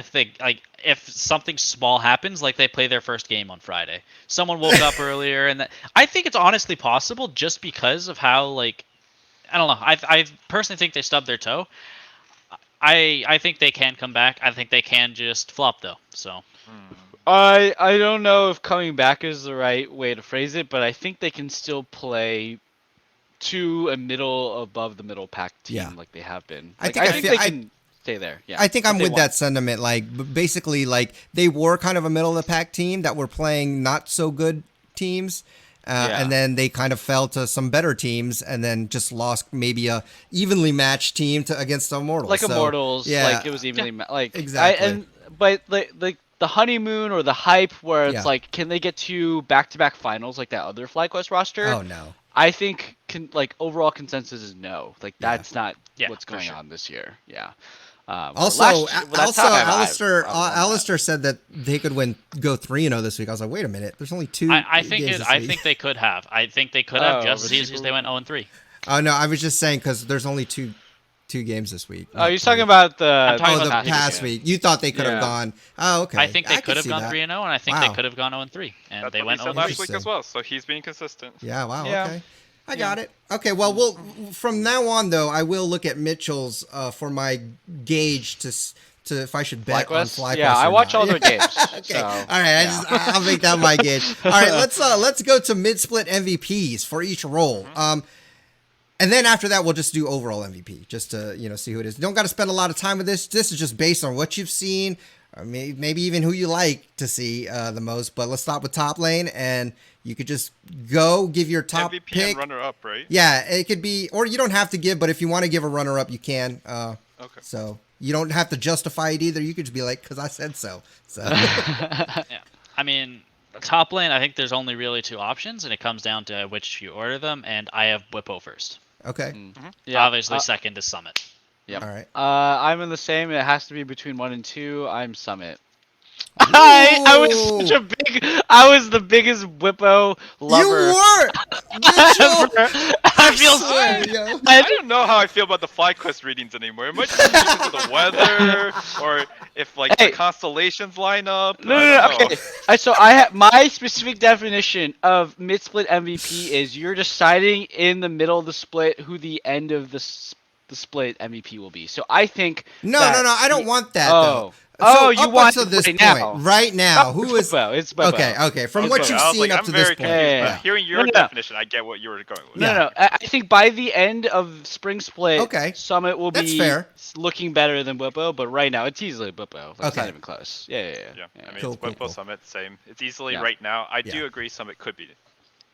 Speaker 3: if something small happens, like they play their first game on Friday. Someone woke up earlier, and I think it's honestly possible just because of how, like, I don't know. I personally think they stubbed their toe. I think they can come back. I think they can just flop though. So.
Speaker 4: I don't know if coming back is the right way to phrase it, but I think they can still play to a middle above the middle pack team
Speaker 2: Yeah.
Speaker 4: like they have been.
Speaker 2: I
Speaker 4: Like,
Speaker 2: think I
Speaker 4: think
Speaker 2: feel-
Speaker 4: they
Speaker 2: I-
Speaker 4: can stay there. Yeah.
Speaker 2: I think
Speaker 4: if
Speaker 2: I'm
Speaker 4: they
Speaker 2: with
Speaker 4: want.
Speaker 2: that sentiment. Like, basically, like they were kind of a middle of the pack team that were playing not so good teams,
Speaker 4: Yeah.
Speaker 2: and then they kind of fell to some better teams, and then just lost maybe a evenly matched team against the Immortals.
Speaker 4: Like
Speaker 2: So,
Speaker 4: Immortals,
Speaker 2: yeah,
Speaker 4: like it was evenly like
Speaker 2: exactly.
Speaker 4: but like the honeymoon or the hype where it's
Speaker 2: Yeah.
Speaker 4: like, can they get to back-to-back finals like that other Flyquest roster?
Speaker 2: Oh no.
Speaker 4: I think like overall consensus is no. Like
Speaker 2: Yeah.
Speaker 4: that's not
Speaker 3: Yeah,
Speaker 4: what's
Speaker 3: for
Speaker 4: going
Speaker 3: sure.
Speaker 4: on this year. Yeah. But
Speaker 2: Also,
Speaker 4: last time
Speaker 2: Alistair said that they could go 3-0 this week. I was like, wait a minute, there's only two.
Speaker 3: I think
Speaker 2: games this
Speaker 3: I
Speaker 2: week.
Speaker 3: think they could have. I think they could have
Speaker 4: Oh,
Speaker 3: just
Speaker 4: over
Speaker 3: as easy as
Speaker 4: Super
Speaker 3: they went 0-3.
Speaker 2: Oh no, I was just saying because there's only two games this week.
Speaker 4: Oh,
Speaker 2: not
Speaker 4: you're
Speaker 2: three.
Speaker 4: talking about the
Speaker 3: I'm talking
Speaker 2: Oh,
Speaker 3: about
Speaker 2: the
Speaker 3: past
Speaker 2: past week. You thought they could have
Speaker 4: Yeah.
Speaker 2: gone. Oh, okay.
Speaker 3: I think they
Speaker 2: could
Speaker 3: could have
Speaker 2: see
Speaker 3: gone
Speaker 2: that.
Speaker 3: 3-0, and I think
Speaker 2: Wow.
Speaker 3: they could have gone 0-3, and
Speaker 5: That's
Speaker 3: they
Speaker 5: what
Speaker 3: went
Speaker 5: we said
Speaker 3: 0-3.
Speaker 5: last week
Speaker 2: Interesting.
Speaker 5: as well. So he's being consistent.
Speaker 2: Yeah. Wow.
Speaker 4: Yeah.
Speaker 2: Okay. I got it. Okay. Well, from now on though, I will look at Mitchell's for my gauge to if I should bet on
Speaker 4: FlyQuest.
Speaker 2: FlyQuest.
Speaker 4: Yeah, I
Speaker 2: or
Speaker 4: watch
Speaker 2: not.
Speaker 4: all their games.
Speaker 2: Okay.
Speaker 4: So,
Speaker 2: All right.
Speaker 4: yeah.
Speaker 2: I'll make that my gauge. All right. Let's go to mid-split MVPs for each role. And then after that, we'll just do overall MVP, just to see who it is. You don't got to spend a lot of time with this. This is just based on what you've seen, or maybe even who you like to see the most. But let's start with top lane, and you could just give your top
Speaker 5: MVP
Speaker 2: pick.
Speaker 5: and runner-up, right?
Speaker 2: Yeah, it could be, or you don't have to give, but if you want to give a runner-up, you can.
Speaker 5: Okay.
Speaker 2: So you don't have to justify it either. You could just be like, because I said so. So
Speaker 3: Yeah. I mean, top lane, I think there's only really two options, and it comes down to which you order them, and I have Whippo first.
Speaker 2: okay,
Speaker 4: Yeah.
Speaker 3: Obviously, second is Summit.
Speaker 4: Yep.
Speaker 2: all right.
Speaker 4: I'm in the same. It has to be between 1 and 2. I'm Summit. I was the biggest Whippo lover.
Speaker 2: You were. Mitchell,
Speaker 4: I feel
Speaker 2: swear, yo.
Speaker 5: I don't know how I feel about the Flyquest readings anymore. It might just be because of the weather, or if
Speaker 4: Hey.
Speaker 5: the constellations line up.
Speaker 4: No,
Speaker 5: I don't know.
Speaker 4: okay. So I have my specific definition of mid split MVP is you're deciding in the middle of the split who the end of the split MVP will be. So I think
Speaker 2: No,
Speaker 4: that
Speaker 2: I don't
Speaker 4: the-
Speaker 2: want that
Speaker 4: Oh.
Speaker 2: though.
Speaker 4: Oh,
Speaker 2: So
Speaker 4: you
Speaker 2: up
Speaker 4: want
Speaker 2: until
Speaker 4: it
Speaker 2: this
Speaker 4: right
Speaker 2: point,
Speaker 4: now.
Speaker 2: right now,
Speaker 4: Oh,
Speaker 2: who is?
Speaker 4: It's Whippo.
Speaker 2: Okay. From
Speaker 5: Okay,
Speaker 2: what you've
Speaker 5: I was
Speaker 2: seen
Speaker 5: like,
Speaker 2: up
Speaker 5: I'm
Speaker 2: to this
Speaker 5: very
Speaker 2: point,
Speaker 5: confused,
Speaker 4: Yeah.
Speaker 5: but hearing your
Speaker 4: No, no.
Speaker 5: definition, I get what you were going with.
Speaker 2: Yeah.
Speaker 4: No. I think by the end of spring split,
Speaker 2: Okay.
Speaker 4: Summit will
Speaker 2: That's
Speaker 4: be
Speaker 2: fair.
Speaker 4: looking better than Whippo, but right now it's easily Whippo. Like, It's
Speaker 2: Okay.
Speaker 4: not even close. Yeah.
Speaker 5: Yeah, I mean,
Speaker 2: Cool,
Speaker 5: it's
Speaker 2: cool,
Speaker 5: Whippo
Speaker 2: cool.
Speaker 5: Summit, same. It's easily
Speaker 4: Yeah.
Speaker 5: right now. I
Speaker 2: Yeah.
Speaker 5: do agree Summit could be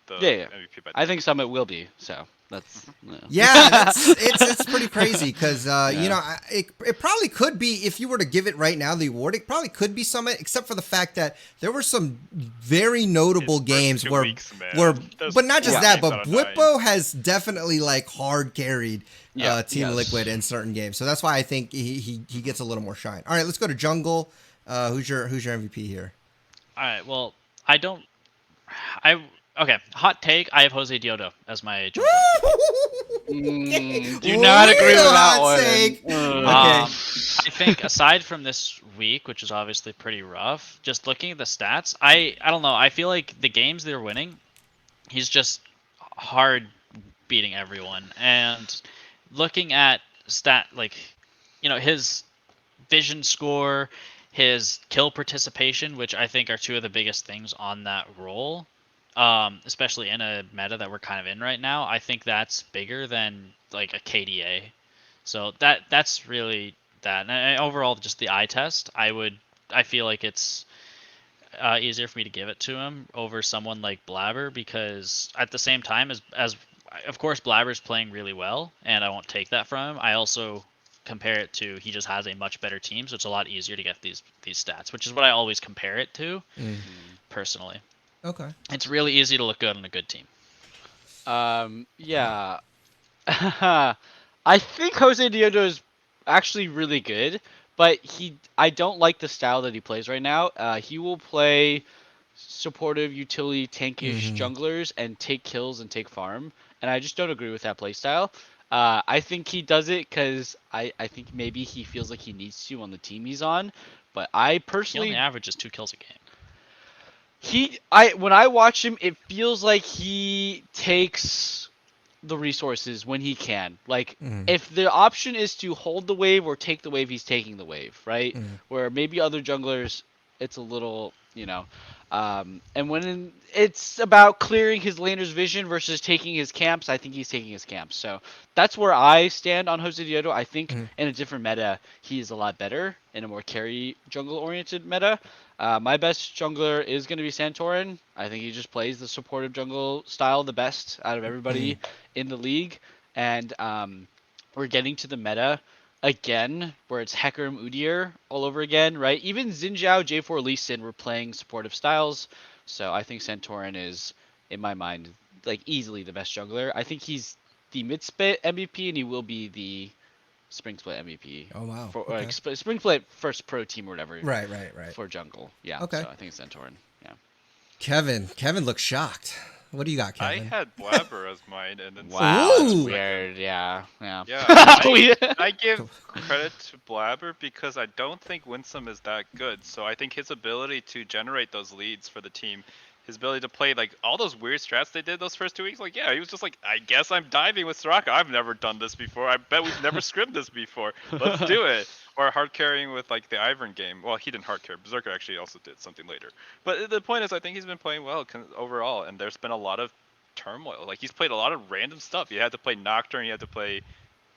Speaker 5: the
Speaker 4: Yeah.
Speaker 5: MVP. By
Speaker 4: I think Summit will be. So that's.
Speaker 2: Yeah, it's pretty crazy because it probably could be if you were to give it right now the award. It probably could be Summit, except for the fact that there were some very notable
Speaker 5: His first
Speaker 2: games
Speaker 5: 2
Speaker 2: where
Speaker 5: weeks, man. Those
Speaker 2: but not just
Speaker 5: 4
Speaker 2: that,
Speaker 5: games
Speaker 2: but
Speaker 5: out of 9.
Speaker 2: Whippo has definitely like hard carried
Speaker 4: Yeah,
Speaker 2: Team
Speaker 4: yes.
Speaker 2: Liquid in certain games, so that's why I think he gets a little more shine. All right, let's go to Jungle. Who's your MVP here?
Speaker 3: All right. Well, okay. Hot take. I have Jose Diodo as my jungle.
Speaker 4: Do not agree with
Speaker 2: Real
Speaker 4: that
Speaker 2: hot
Speaker 4: one.
Speaker 2: take.
Speaker 4: Mm.
Speaker 2: Okay.
Speaker 3: I think aside from this week, which is obviously pretty rough, just looking at the stats, I don't know. I feel like the games they're winning, he's just hard beating everyone. And looking at his vision score, his kill participation, which I think are two of the biggest things on that role, especially in a meta that we're kind of in right now. I think that's bigger than like a KDA. So that's really that. And overall, just the eye test, I feel like it's easier for me to give it to him over someone like Blabber, because at the same time as of course Blabber's playing really well, and I won't take that from him. I also compare it to he just has a much better team, so it's a lot easier to get these stats, which is what I always compare it to personally.
Speaker 2: Okay.
Speaker 3: It's really easy to look good on a good team.
Speaker 4: Yeah. I think Jose Diodo is actually really good, but I don't like the style that he plays right now. He will play supportive, utility, tankish junglers and take kills and take farm, and I just don't agree with that play style. I think he does it because I think maybe he feels like he needs to on the team he's on, but I
Speaker 3: He
Speaker 4: personally
Speaker 3: only averages 2 kills a game.
Speaker 4: when I watch him, it feels like he takes the resources when he can. Like, if the option is to hold the wave or take the wave, he's taking the wave, right? Where maybe other junglers, it's a little, And it's about clearing his laner's vision versus taking his camps, I think he's taking his camps. So that's where I stand on Jose Diodo. I think in a different meta, he's a lot better in a more carry jungle-oriented meta. My best jungler is going to be Santorin. I think he just plays the supportive jungle style the best out of everybody in the league. And we're getting to the meta again, where it's Hecarim Udyr all over again, right? Even Xin Zhao, J4, Lee Sin were playing supportive styles, so I think Santorin is, in my mind, like easily the best jungler. I think he's the mid-split MVP, and he will be the spring split MVP.
Speaker 2: Oh wow.
Speaker 4: For,
Speaker 2: Okay.
Speaker 4: spring split first pro team or whatever.
Speaker 2: Right.
Speaker 4: For jungle, yeah.
Speaker 2: Okay.
Speaker 4: So I think it's Santorin. Yeah.
Speaker 2: Kevin looks shocked. What do you got,
Speaker 5: I
Speaker 2: Kevin?
Speaker 5: had Blabber as mine, and then
Speaker 4: Wow, that's
Speaker 2: Ooh.
Speaker 4: weird. Yeah.
Speaker 5: Yeah,
Speaker 4: We-
Speaker 5: I give credit to Blabber because I don't think Winsome is that good. So I think his ability to generate those leads for the team, his ability to play like all those weird strats they did those first 2 weeks, like yeah, he was just like, I guess I'm diving with Soraka. I've never done this before. I bet we've never scripted this before. Let's do it. Or hard carrying with like the Ivern game. Well, he didn't hard carry. Berserker actually also did something later. But the point is, I think he's been playing well overall, and there's been a lot of turmoil. Like he's played a lot of random stuff. He had to play Nocturne. He had to play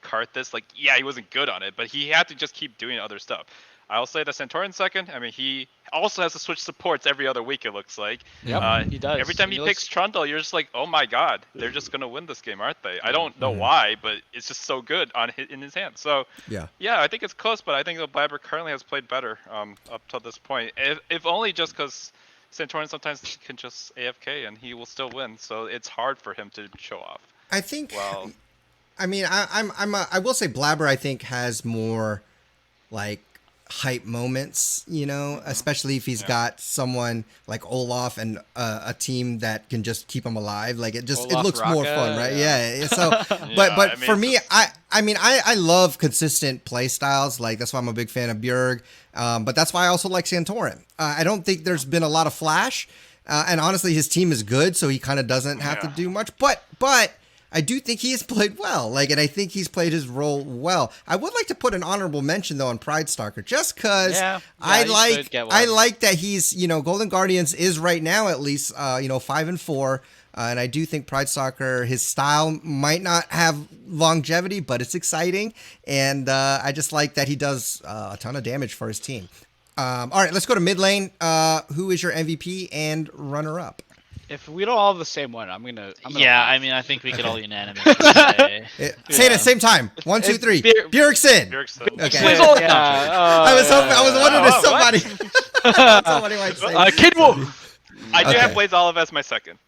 Speaker 5: Karthus. Like yeah, he wasn't good on it, but he had to just keep doing other stuff. I'll say that Santorin second. I mean, he also has to switch supports every other week. It looks like.
Speaker 4: Yep, he does.
Speaker 5: Every time he picks Trundle, you're just like, oh my god, they're just gonna win this game, aren't they? I don't know why, but it's just so good in his hands. So
Speaker 2: Yeah.
Speaker 5: I think it's close, but I think the Blabber currently has played better up till this point. If only just because Santorin sometimes can just AFK and he will still win. So it's hard for him to show off.
Speaker 2: I think.
Speaker 5: Well,
Speaker 2: I mean, I will say Blabber. I think has more like hype moments, you know, especially if he's got someone like Olaf and a team that can just keep him alive. Like it
Speaker 4: Olaf
Speaker 2: looks more
Speaker 4: Raka,
Speaker 2: fun, right? Yeah. So,
Speaker 5: Yeah,
Speaker 2: but
Speaker 5: I mean,
Speaker 2: for me, I love consistent play styles. Like that's why I'm a big fan of Bjerg. But that's why I also like Santorin. I don't think there's been a lot of flash, and honestly, his team is good, so he kind of doesn't have to do much. But I do think he has played well, and I think he's played his role well. I would like to put an honorable mention though on Pride Stalker, just because I like that he's, Golden Guardians is right now at least 5-4, and I do think Pride Stalker, his style might not have longevity, but it's exciting, and I just like that he does a ton of damage for his team. All right, let's go to mid lane. Who is your MVP and runner up?
Speaker 4: If we don't all have the same one, I'm gonna
Speaker 3: Yeah,
Speaker 4: laugh.
Speaker 3: I mean, I think we could all unanimously say.
Speaker 2: Say it at the same time. 1, 2, 3. Bjergsen. Okay.
Speaker 4: Please hold it down.
Speaker 2: I was wondering if somebody might say.
Speaker 4: Kid Wolf.
Speaker 5: I do
Speaker 2: Okay.
Speaker 5: have Blaze Olive as my second.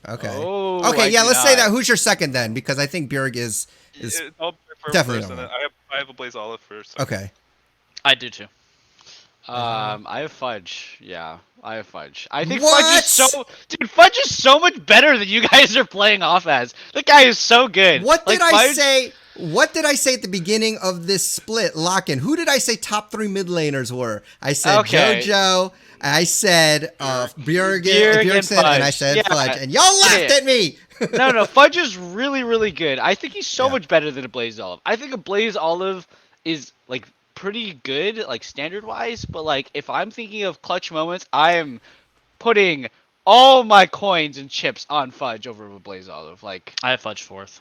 Speaker 2: Okay.
Speaker 4: Oh,
Speaker 2: Okay.
Speaker 4: I
Speaker 2: Yeah.
Speaker 4: do
Speaker 2: Let's say
Speaker 4: not.
Speaker 2: that. Who's your second then? Because I think Bjerg is.
Speaker 5: I'll pick for
Speaker 2: definitely
Speaker 5: first, and
Speaker 2: number
Speaker 5: then I have a Blaze Olive first.
Speaker 2: Okay.
Speaker 3: I do too.
Speaker 4: I have Fudge. Yeah, I have Fudge. I think
Speaker 2: What?
Speaker 4: Fudge is so much better than you guys are playing off as. The guy is so good.
Speaker 2: What
Speaker 4: Like,
Speaker 2: did I
Speaker 4: Fudge-
Speaker 2: say? What did I say at the beginning of this split lock-in? Who did I say top 3 mid laners were? I said
Speaker 4: Okay.
Speaker 2: JoJo. I said
Speaker 4: Bjerg
Speaker 2: Bjergsen,
Speaker 4: and
Speaker 2: and I
Speaker 4: Fudge.
Speaker 2: said
Speaker 4: Yeah.
Speaker 2: Fudge, and y'all laughed at me.
Speaker 4: No, Fudge is really, really good. I think he's so much better than a Blaze Olive. I think a Blaze Olive is like pretty good, like standard wise, but like if I'm thinking of clutch moments, I am putting all my coins and chips on Fudge over a Blaze Olive. Like,
Speaker 3: I have Fudge fourth.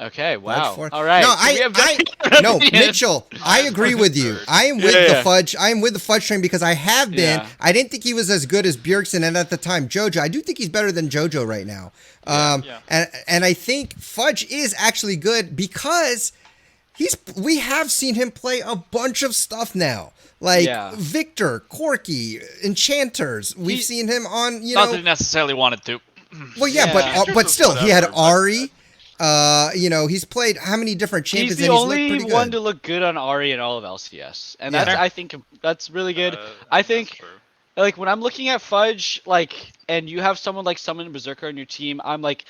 Speaker 4: okay,
Speaker 2: Fudge
Speaker 4: wow,
Speaker 2: fourth.
Speaker 4: all right.
Speaker 2: No,
Speaker 4: So we have different
Speaker 2: no,
Speaker 4: opinions.
Speaker 2: Mitchell. I agree with you. I am with the Fudge. I am with the Fudge train because I have been.
Speaker 4: Yeah.
Speaker 2: I didn't think he was as good as Bjergsen, and at the time JoJo. I do think he's better than JoJo right now. And I think Fudge is actually good because we have seen him play a bunch of stuff now. Like Victor, Corki, Enchanters. We've seen him on,
Speaker 3: Not that he necessarily wanted to.
Speaker 2: Well, yeah. but still, he had Ahri. He's played how many different champions?
Speaker 4: He's the
Speaker 2: and
Speaker 4: only
Speaker 2: looked pretty
Speaker 4: one
Speaker 2: good.
Speaker 4: to look good on Ahri and all of LCS, and
Speaker 2: Yeah.
Speaker 4: I think that's really good. I think, like when I'm looking at Fudge, like, and you have someone like Summon and Beserker on your team, I'm like,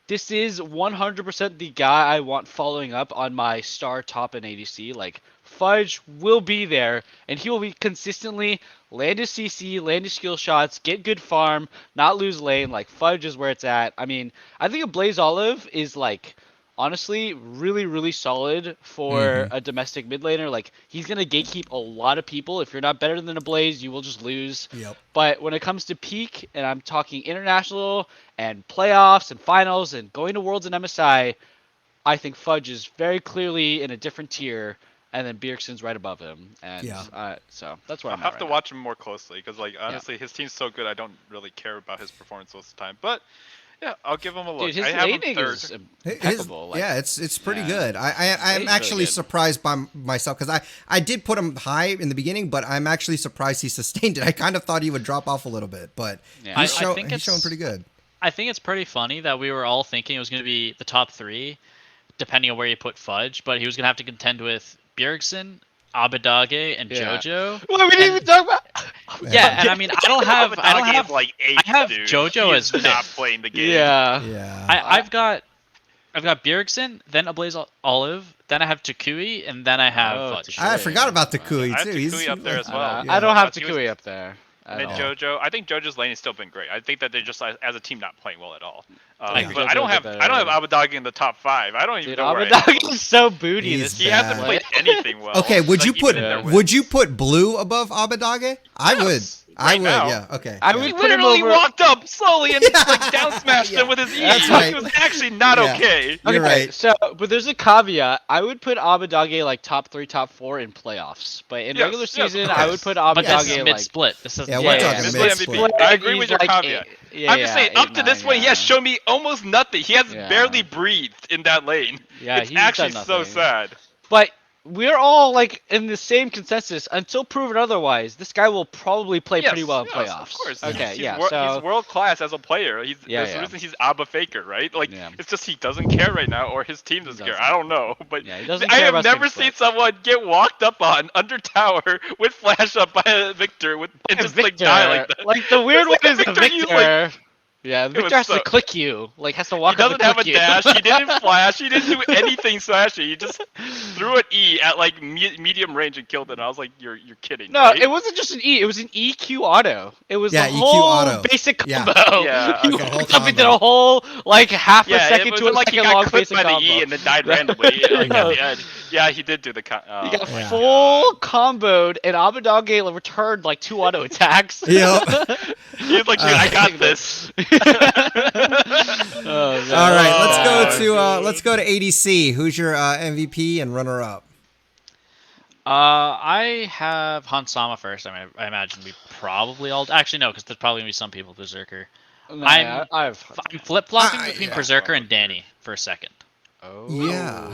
Speaker 4: this is 100% the guy I want following up on my star top in ADC. Like, Fudge will be there, and he will be consistently land his CC, land his skill shots, get good farm, not lose lane. Like, Fudge is where it's at. I mean, I think a Blaze Olive is like honestly really, really solid for a domestic mid laner. Like, he's going to gatekeep a lot of people. If you're not better than a Blaze, you will just lose.
Speaker 2: Yep.
Speaker 4: But when it comes to peak, and I'm talking international and playoffs and finals and going to Worlds and MSI, I think Fudge is very clearly in a different tier, and then Bjergsen's right above him. And so that's where
Speaker 5: I'll
Speaker 4: I'm
Speaker 5: have
Speaker 4: at
Speaker 5: to
Speaker 4: right
Speaker 5: watch him more closely because, like, honestly, his team's so good. I don't really care about his performance most of the time. But yeah, I'll give him a look.
Speaker 4: Dude, his
Speaker 5: I have him
Speaker 4: laning
Speaker 5: third.
Speaker 4: is impeccable. Like,
Speaker 2: it's pretty
Speaker 4: yeah.
Speaker 2: good. I'm
Speaker 4: Lane's
Speaker 2: actually
Speaker 4: really good.
Speaker 2: surprised by myself because I did put him high in the beginning, but I'm actually surprised he sustained it. I kind of thought he would drop off a little bit, but
Speaker 4: Yeah.
Speaker 2: he's
Speaker 3: I think
Speaker 2: showing pretty good.
Speaker 3: I think it's pretty funny that we were all thinking it was going to be the top 3, depending on where you put Fudge, but he was going to have to contend with Bjergsen, Abadage, and
Speaker 4: Yeah.
Speaker 3: JoJo.
Speaker 4: Well, we didn't even talk about.
Speaker 3: Yeah, and I mean, I don't have
Speaker 5: like eight.
Speaker 3: I have
Speaker 5: dude.
Speaker 3: JoJo
Speaker 5: He
Speaker 3: as
Speaker 5: is not
Speaker 3: fifth.
Speaker 5: playing the game.
Speaker 4: Yeah.
Speaker 2: Yeah.
Speaker 3: I've got Bjergsen, then Ablaze Olive, then I have Takui, and then I have Fudge.
Speaker 2: I forgot about the Kui
Speaker 5: I have
Speaker 2: too.
Speaker 5: Takui up there as well.
Speaker 4: I don't have
Speaker 5: But he was-
Speaker 4: Takui up there.
Speaker 5: And then JoJo, I think JoJo's lane has still been great. I think that they're just as a team not playing well at all.
Speaker 3: I
Speaker 5: But I don't have Abadage in the top 5. I don't even
Speaker 4: Dude,
Speaker 5: know where I have him.
Speaker 4: Abadage is so booty.
Speaker 2: He's
Speaker 4: This
Speaker 5: He
Speaker 2: bad.
Speaker 5: hasn't played anything well.
Speaker 2: Okay, would you
Speaker 5: like,
Speaker 2: put
Speaker 5: even in their
Speaker 2: would you
Speaker 5: wins.
Speaker 2: put Blue above Abadage? I would.
Speaker 5: Yes,
Speaker 2: I
Speaker 5: right
Speaker 2: would.
Speaker 5: now.
Speaker 2: Yeah. Okay.
Speaker 4: I
Speaker 2: yeah.
Speaker 4: would
Speaker 5: He
Speaker 4: put him
Speaker 5: literally
Speaker 4: over.
Speaker 5: walked up slowly and like down smashed him with his E.
Speaker 2: That's
Speaker 5: Like,
Speaker 2: right.
Speaker 5: It was actually not
Speaker 2: Yeah.
Speaker 5: okay.
Speaker 2: You're
Speaker 4: Okay,
Speaker 2: right.
Speaker 4: so, but there's a caveat. I would put Abadage like top 3, top 4 in playoffs. But in
Speaker 5: Yes,
Speaker 4: regular
Speaker 5: yes,
Speaker 4: season,
Speaker 5: of
Speaker 4: I would
Speaker 5: course.
Speaker 4: put
Speaker 3: But this
Speaker 4: Abadage
Speaker 3: is
Speaker 4: like.
Speaker 3: mid-split. This is
Speaker 2: Yeah, we're talking
Speaker 5: This is
Speaker 2: mid-split.
Speaker 5: MVP. I agree with your
Speaker 4: He's like
Speaker 5: caveat.
Speaker 4: yeah,
Speaker 5: I'm just saying, up to this point, he has
Speaker 4: shown.
Speaker 5: shown me almost nothing. He has
Speaker 4: Yeah.
Speaker 5: barely breathed in that lane.
Speaker 4: Yeah,
Speaker 5: It's
Speaker 4: he's
Speaker 5: actually
Speaker 4: done
Speaker 5: so
Speaker 4: nothing.
Speaker 5: sad.
Speaker 4: But we're all like in the same consensus until proven otherwise. This guy will probably play pretty well in
Speaker 5: yes,
Speaker 4: playoffs.
Speaker 5: Of course.
Speaker 4: Okay,
Speaker 5: He's
Speaker 4: yeah.
Speaker 5: he's world class as a player. That's
Speaker 4: Yeah.
Speaker 5: the reason he's Abba Faker, right? Like,
Speaker 4: Yeah.
Speaker 5: it's just he doesn't care right now, or his team doesn't care.
Speaker 4: doesn't.
Speaker 5: I don't know, but
Speaker 4: Yeah, he doesn't
Speaker 5: I
Speaker 4: care
Speaker 5: have
Speaker 4: about
Speaker 5: never
Speaker 4: Spring
Speaker 5: seen
Speaker 4: Split.
Speaker 5: someone get walked up on under tower with flash up by a Victor and just like die like that.
Speaker 4: Like the weird one
Speaker 5: It's like
Speaker 4: is the
Speaker 5: Victor, he's,
Speaker 4: Victor.
Speaker 5: like-
Speaker 4: Yeah,
Speaker 5: was
Speaker 4: Victor has to
Speaker 5: so-
Speaker 4: click you. Like has to
Speaker 5: He
Speaker 4: walk up
Speaker 5: doesn't
Speaker 4: and
Speaker 5: have a
Speaker 4: click
Speaker 5: dash.
Speaker 4: you.
Speaker 5: He didn't flash. He didn't do anything slashing. He just threw an E at like medium range and killed it. And I was like, "You're kidding."
Speaker 4: No,
Speaker 5: right?
Speaker 4: it wasn't just an E. It was an EQ auto. It was
Speaker 2: Yeah,
Speaker 4: the
Speaker 2: EQ
Speaker 4: whole
Speaker 2: auto.
Speaker 4: basic
Speaker 2: Yeah.
Speaker 4: combo.
Speaker 5: Yeah,
Speaker 4: He
Speaker 5: okay.
Speaker 2: The whole
Speaker 4: walked up and did
Speaker 2: combo.
Speaker 4: a whole like half a
Speaker 5: Yeah,
Speaker 4: second
Speaker 5: it
Speaker 4: to a
Speaker 5: wasn't like he
Speaker 4: second long
Speaker 5: got clipped
Speaker 4: basic
Speaker 5: by the
Speaker 4: combo.
Speaker 5: E and then died randomly. Like,
Speaker 4: No.
Speaker 5: at the end. Yeah, he did do the.
Speaker 4: He got
Speaker 2: Yeah.
Speaker 4: full comboed, and Abadage returned like 2 auto attacks.
Speaker 2: Yep.
Speaker 5: He was like, "Dude, I got this."
Speaker 4: Oh, man.
Speaker 2: All right,
Speaker 5: Oh,
Speaker 2: let's go to ADC. Who's your MVP and runner up?
Speaker 3: I have Hansama first. I mean, I imagine we probably all. Actually, no, because there's probably gonna be some people Berserker.
Speaker 4: No,
Speaker 3: I'm-
Speaker 4: I'm
Speaker 3: Flip flopping
Speaker 2: Ah,
Speaker 3: between
Speaker 2: yeah.
Speaker 3: Berserker and Danny for a second.
Speaker 4: Oh.
Speaker 2: Yeah.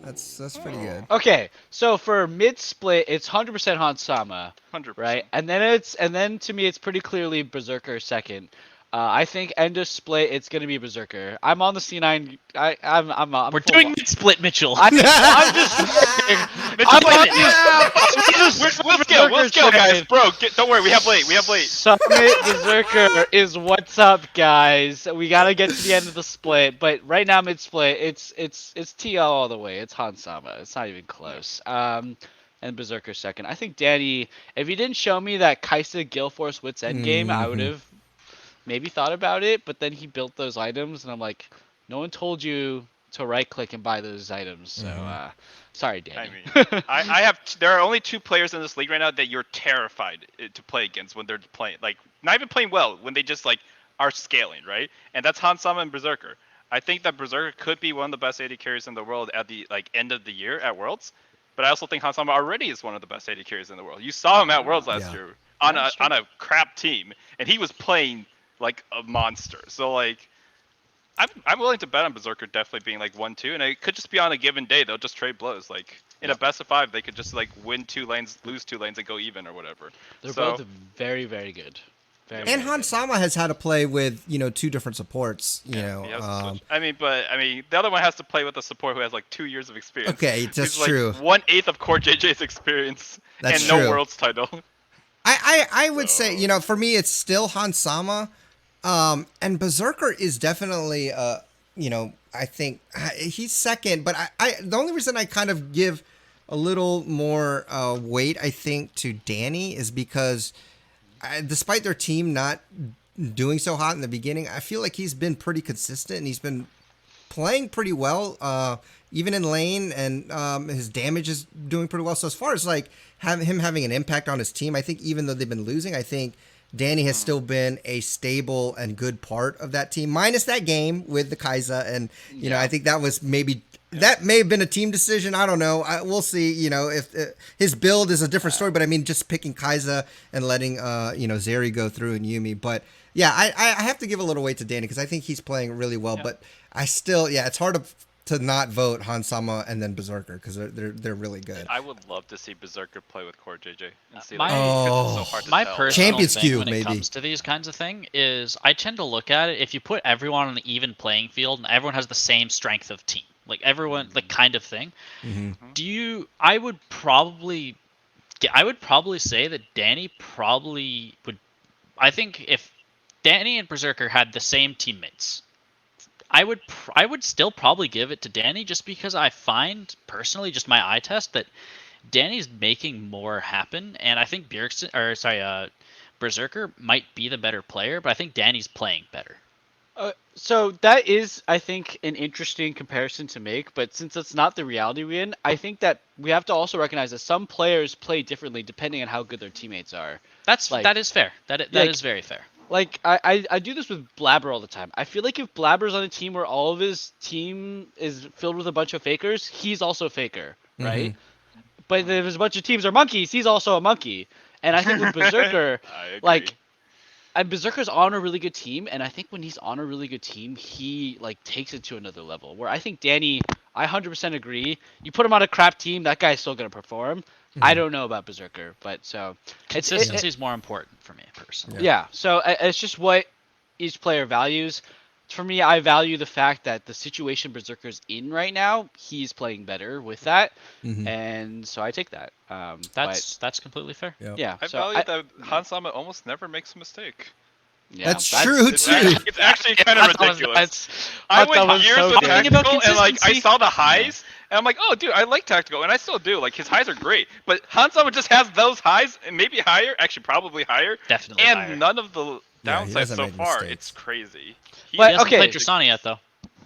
Speaker 2: That's pretty good.
Speaker 4: Okay, so for mid split, it's 100% Hansama,
Speaker 5: 100%.
Speaker 4: right? And then to me, it's pretty clearly Berserker second. I think end of split, it's gonna be Berserker. I'm on the C9. I'm
Speaker 3: We're
Speaker 4: full
Speaker 3: doing
Speaker 4: on-
Speaker 3: mid-split, Mitchell.
Speaker 4: I'm just saying.
Speaker 5: Mitchell's like,
Speaker 4: I'm
Speaker 5: we'll scale, guys. Bro, don't worry, we have late.
Speaker 4: Summit Beserker is what's up, guys. We gotta get to the end of the split, but right now mid split, it's TL all the way. It's Hansama. It's not even close. And Berserker second. I think Danny, if he didn't show me that Kaisa Gilforce Wits End game, I would have maybe thought about it. But then he built those items, and I'm like, no one told you to right click and buy those items. So sorry, Danny.
Speaker 5: I mean, I have. There are only 2 players in this league right now that you're terrified to play against when they're playing, like not even playing well, when they just like are scaling, right? And that's Hansama and Berserker. I think that Berserker could be one of the best AD carries in the world at the like end of the year at Worlds. But I also think Hansama already is one of the best AD carries in the world. You saw him at Worlds last year on a crap team, and he was playing like a monster. So like, I'm willing to bet on Berserker definitely being like 1-2, and it could just be on a given day. They'll just trade blows. Like in a best of 5, they could just like win 2 lanes, lose 2 lanes, and go even or whatever.
Speaker 4: They're
Speaker 5: So-
Speaker 4: both very, very good. Very,
Speaker 2: And
Speaker 4: very good.
Speaker 2: Hansama has had to play with 2 different supports. You
Speaker 5: He
Speaker 2: know.
Speaker 5: has to switch. I mean, the other one has to play with a support who has like 2 years of experience.
Speaker 2: Okay, that's
Speaker 5: Who's,
Speaker 2: true.
Speaker 5: Like 1/8 of Core JJ's experience
Speaker 2: That's
Speaker 5: and
Speaker 2: true.
Speaker 5: no Worlds title.
Speaker 2: I would say for me it's still Hansama, and Berserker is definitely I think he's second, but I the only reason I kind of give a little more weight I think to Danny is because despite their team not doing so hot in the beginning, I feel like he's been pretty consistent and he's been playing pretty well, even in lane, and his damage is doing pretty well. So as far as like him having an impact on his team, I think even though they've been losing, I think Danny has still been a stable and good part of that team, minus that game with the Kaiser. And, you know, I think that was maybe, that may have been a team decision. I don't know. We'll see, you know, if his build is a different story, but I mean, just picking Kaiser and letting, you know, Zeri go through and Yumi. But yeah, I have to give a little weight to Danny because I think he's playing really well, but I still, it's hard to not vote Hansama and then Beserker because they're really good.
Speaker 5: I would love to see Beserker play with Core JJ and see
Speaker 3: My-
Speaker 5: because it's so hard to
Speaker 3: My
Speaker 5: tell.
Speaker 3: personal
Speaker 2: Champions
Speaker 3: thing
Speaker 2: queue,
Speaker 3: when it
Speaker 2: maybe.
Speaker 3: comes to these kinds of thing is I tend to look at it, if you put everyone on an even playing field and everyone has the same strength of team, like everyone, like kind of thing, I would probably say that Danny probably would, I think if Danny and Berserker had the same teammates, I would still probably give it to Danny just because I find personally, just my eye test, that Danny's making more happen, and I think Berserker might be the better player, but I think Danny's playing better.
Speaker 4: So that is, I think, an interesting comparison to make, but since it's not the reality we're in, I think that we have to also recognize that some players play differently depending on how good their teammates are.
Speaker 3: That is fair. That is very fair.
Speaker 4: Like, I do this with Blabber all the time. I feel like if Blabber's on a team where all of his team is filled with a bunch of fakers, he's also a faker, right? But if there's a bunch of teams are monkeys, he's also a monkey. And I think with Berserker, like, and Berserker's on a really good team, and I think when he's on a really good team, he like takes it to another level. Where I think Danny, I 100% agree. You put him on a crap team, that guy's still gonna perform. I don't know about Berserker, but so
Speaker 3: Consistency is more important for me personally.
Speaker 4: Yeah, so it's just what each player values. For me, I value the fact that the situation Berserker's in right now, he's playing better with that, and so I take that.
Speaker 3: That's completely fair.
Speaker 4: Yeah,
Speaker 5: I
Speaker 4: so
Speaker 5: value that Hansama almost never makes a mistake.
Speaker 4: Yeah,
Speaker 2: That's true,
Speaker 5: It's
Speaker 2: too.
Speaker 5: actually kind of ridiculous. I
Speaker 4: that
Speaker 5: went
Speaker 4: was
Speaker 5: years
Speaker 4: so
Speaker 5: with
Speaker 4: good.
Speaker 5: Tactical, and like I
Speaker 3: consistency.
Speaker 5: saw the highs, and I'm like, oh, dude, I like Tactical, and I still do. Like his highs are great, but Hansama just has those highs, and maybe higher, actually probably higher,
Speaker 3: Definitely
Speaker 5: and
Speaker 3: higher.
Speaker 5: none of the
Speaker 2: Yeah, he
Speaker 5: downsides
Speaker 2: doesn't
Speaker 5: so
Speaker 2: make
Speaker 5: far.
Speaker 2: mistakes.
Speaker 5: It's crazy.
Speaker 3: He
Speaker 4: But,
Speaker 3: hasn't
Speaker 4: okay.
Speaker 3: played Tristana yet, though.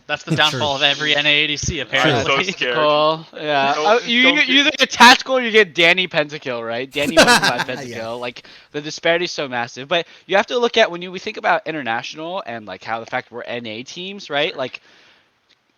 Speaker 3: That's the downfall of every NAADC,
Speaker 5: I'm
Speaker 3: apparently.
Speaker 5: so scared.
Speaker 4: Cool. Yeah.
Speaker 5: Don't
Speaker 4: You
Speaker 5: get-
Speaker 4: either get tactical or you get Danny Pentakill, right? Danny 1.5 Pentakill.
Speaker 2: Yeah.
Speaker 4: Like the disparity is so massive. But you have to look at when we think about international and like how the fact we're NA teams, right? Like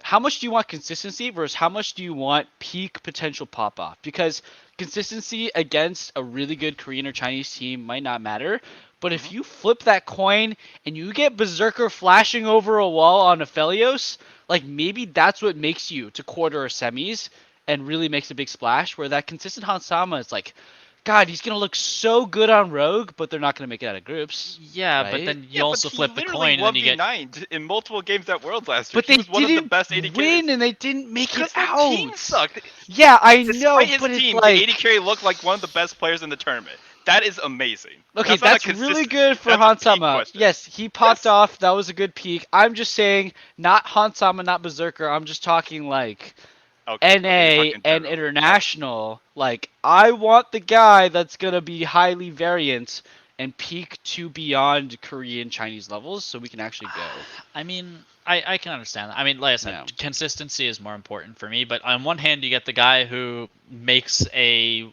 Speaker 4: how much do you want consistency versus how much do you want peak potential pop off? Because consistency against a really good Korean or Chinese team might not matter. But if you flip that coin and you get Berserker flashing over a wall on Aphelios, like maybe that's what makes you to quarter or semis and really makes a big splash. Where that consistent Hansama is like, God, he's gonna look so good on Rogue, but they're not gonna make it out of groups.
Speaker 3: Yeah, but
Speaker 4: right?
Speaker 3: then you also flip the
Speaker 5: literally
Speaker 3: coin and then you get.
Speaker 5: 1v9 in multiple games at Worlds last year.
Speaker 4: But
Speaker 5: He
Speaker 4: they
Speaker 5: was one of the
Speaker 4: didn't
Speaker 5: best AD
Speaker 4: win,
Speaker 5: carries.
Speaker 4: and they didn't make it
Speaker 5: Because their
Speaker 4: out.
Speaker 5: team sucked.
Speaker 4: Yeah, I know,
Speaker 5: Despite his
Speaker 4: but it's
Speaker 5: team,
Speaker 4: like,
Speaker 5: the AD carry looked like one of the best players in the tournament. That is amazing.
Speaker 4: okay,
Speaker 5: not a
Speaker 4: that's really
Speaker 5: consistent-
Speaker 4: good for
Speaker 5: that's a peak
Speaker 4: Hansama.
Speaker 5: question.
Speaker 4: Yes, he popped
Speaker 5: Yes.
Speaker 4: off. That was a good peak. I'm just saying, not Hansama, not Berserker. I'm just talking like
Speaker 5: Okay,
Speaker 4: NA
Speaker 5: you're talking
Speaker 4: and
Speaker 5: general.
Speaker 4: international. Like, I want the guy that's gonna be highly variant and peak to beyond Korean Chinese levels, so we can actually go.
Speaker 3: I mean, I can understand that. I mean, like I said,
Speaker 4: Yeah.
Speaker 3: consistency is more important for me. But on one hand, you get the guy who makes a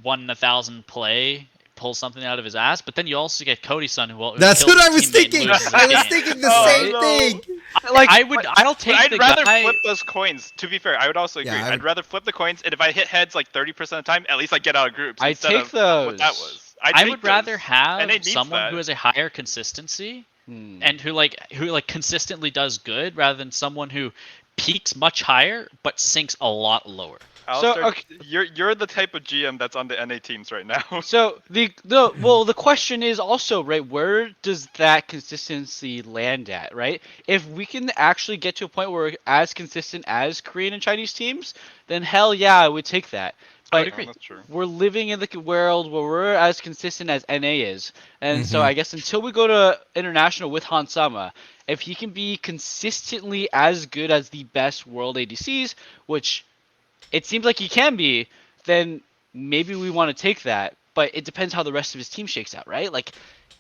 Speaker 3: 1 in 1,000 play, pulls something out of his ass. But then you also get Cody Sun, who
Speaker 2: That's
Speaker 3: kills
Speaker 2: what I
Speaker 3: his
Speaker 2: was
Speaker 3: teammate and
Speaker 2: thinking.
Speaker 3: loses the
Speaker 2: I was
Speaker 3: game.
Speaker 2: thinking the
Speaker 5: Oh,
Speaker 2: same
Speaker 5: no.
Speaker 2: thing.
Speaker 4: Like,
Speaker 3: I'll take
Speaker 5: I'd
Speaker 3: the
Speaker 5: rather
Speaker 3: guy.
Speaker 5: flip those coins. To be fair, I would also agree.
Speaker 2: Yeah,
Speaker 5: I'd rather flip the coins, and if I hit heads like 30% of the time, at least I get out of groups.
Speaker 4: I
Speaker 5: instead
Speaker 4: take
Speaker 5: of
Speaker 4: those.
Speaker 5: What that was.
Speaker 3: I would rather
Speaker 5: And
Speaker 3: have
Speaker 5: it needs
Speaker 3: someone
Speaker 5: that.
Speaker 3: who has a higher consistency and who consistently does good, rather than someone who peaks much higher but sinks a lot lower.
Speaker 5: Alistair,
Speaker 4: okay.
Speaker 5: you're the type of GM that's on the NA teams right now.
Speaker 4: So the question is also, right, where does that consistency land at, right? If we can actually get to a point where we're as consistent as Korean and Chinese teams, then hell yeah, I would take that. But
Speaker 5: That's true.
Speaker 4: we're living in the world where we're as consistent as NA is. And so I guess until we go to international with Hansama, if he can be consistently as good as the best world ADCs, which it seems like he can be, then maybe we want to take that. But it depends how the rest of his team shakes out, right? Like,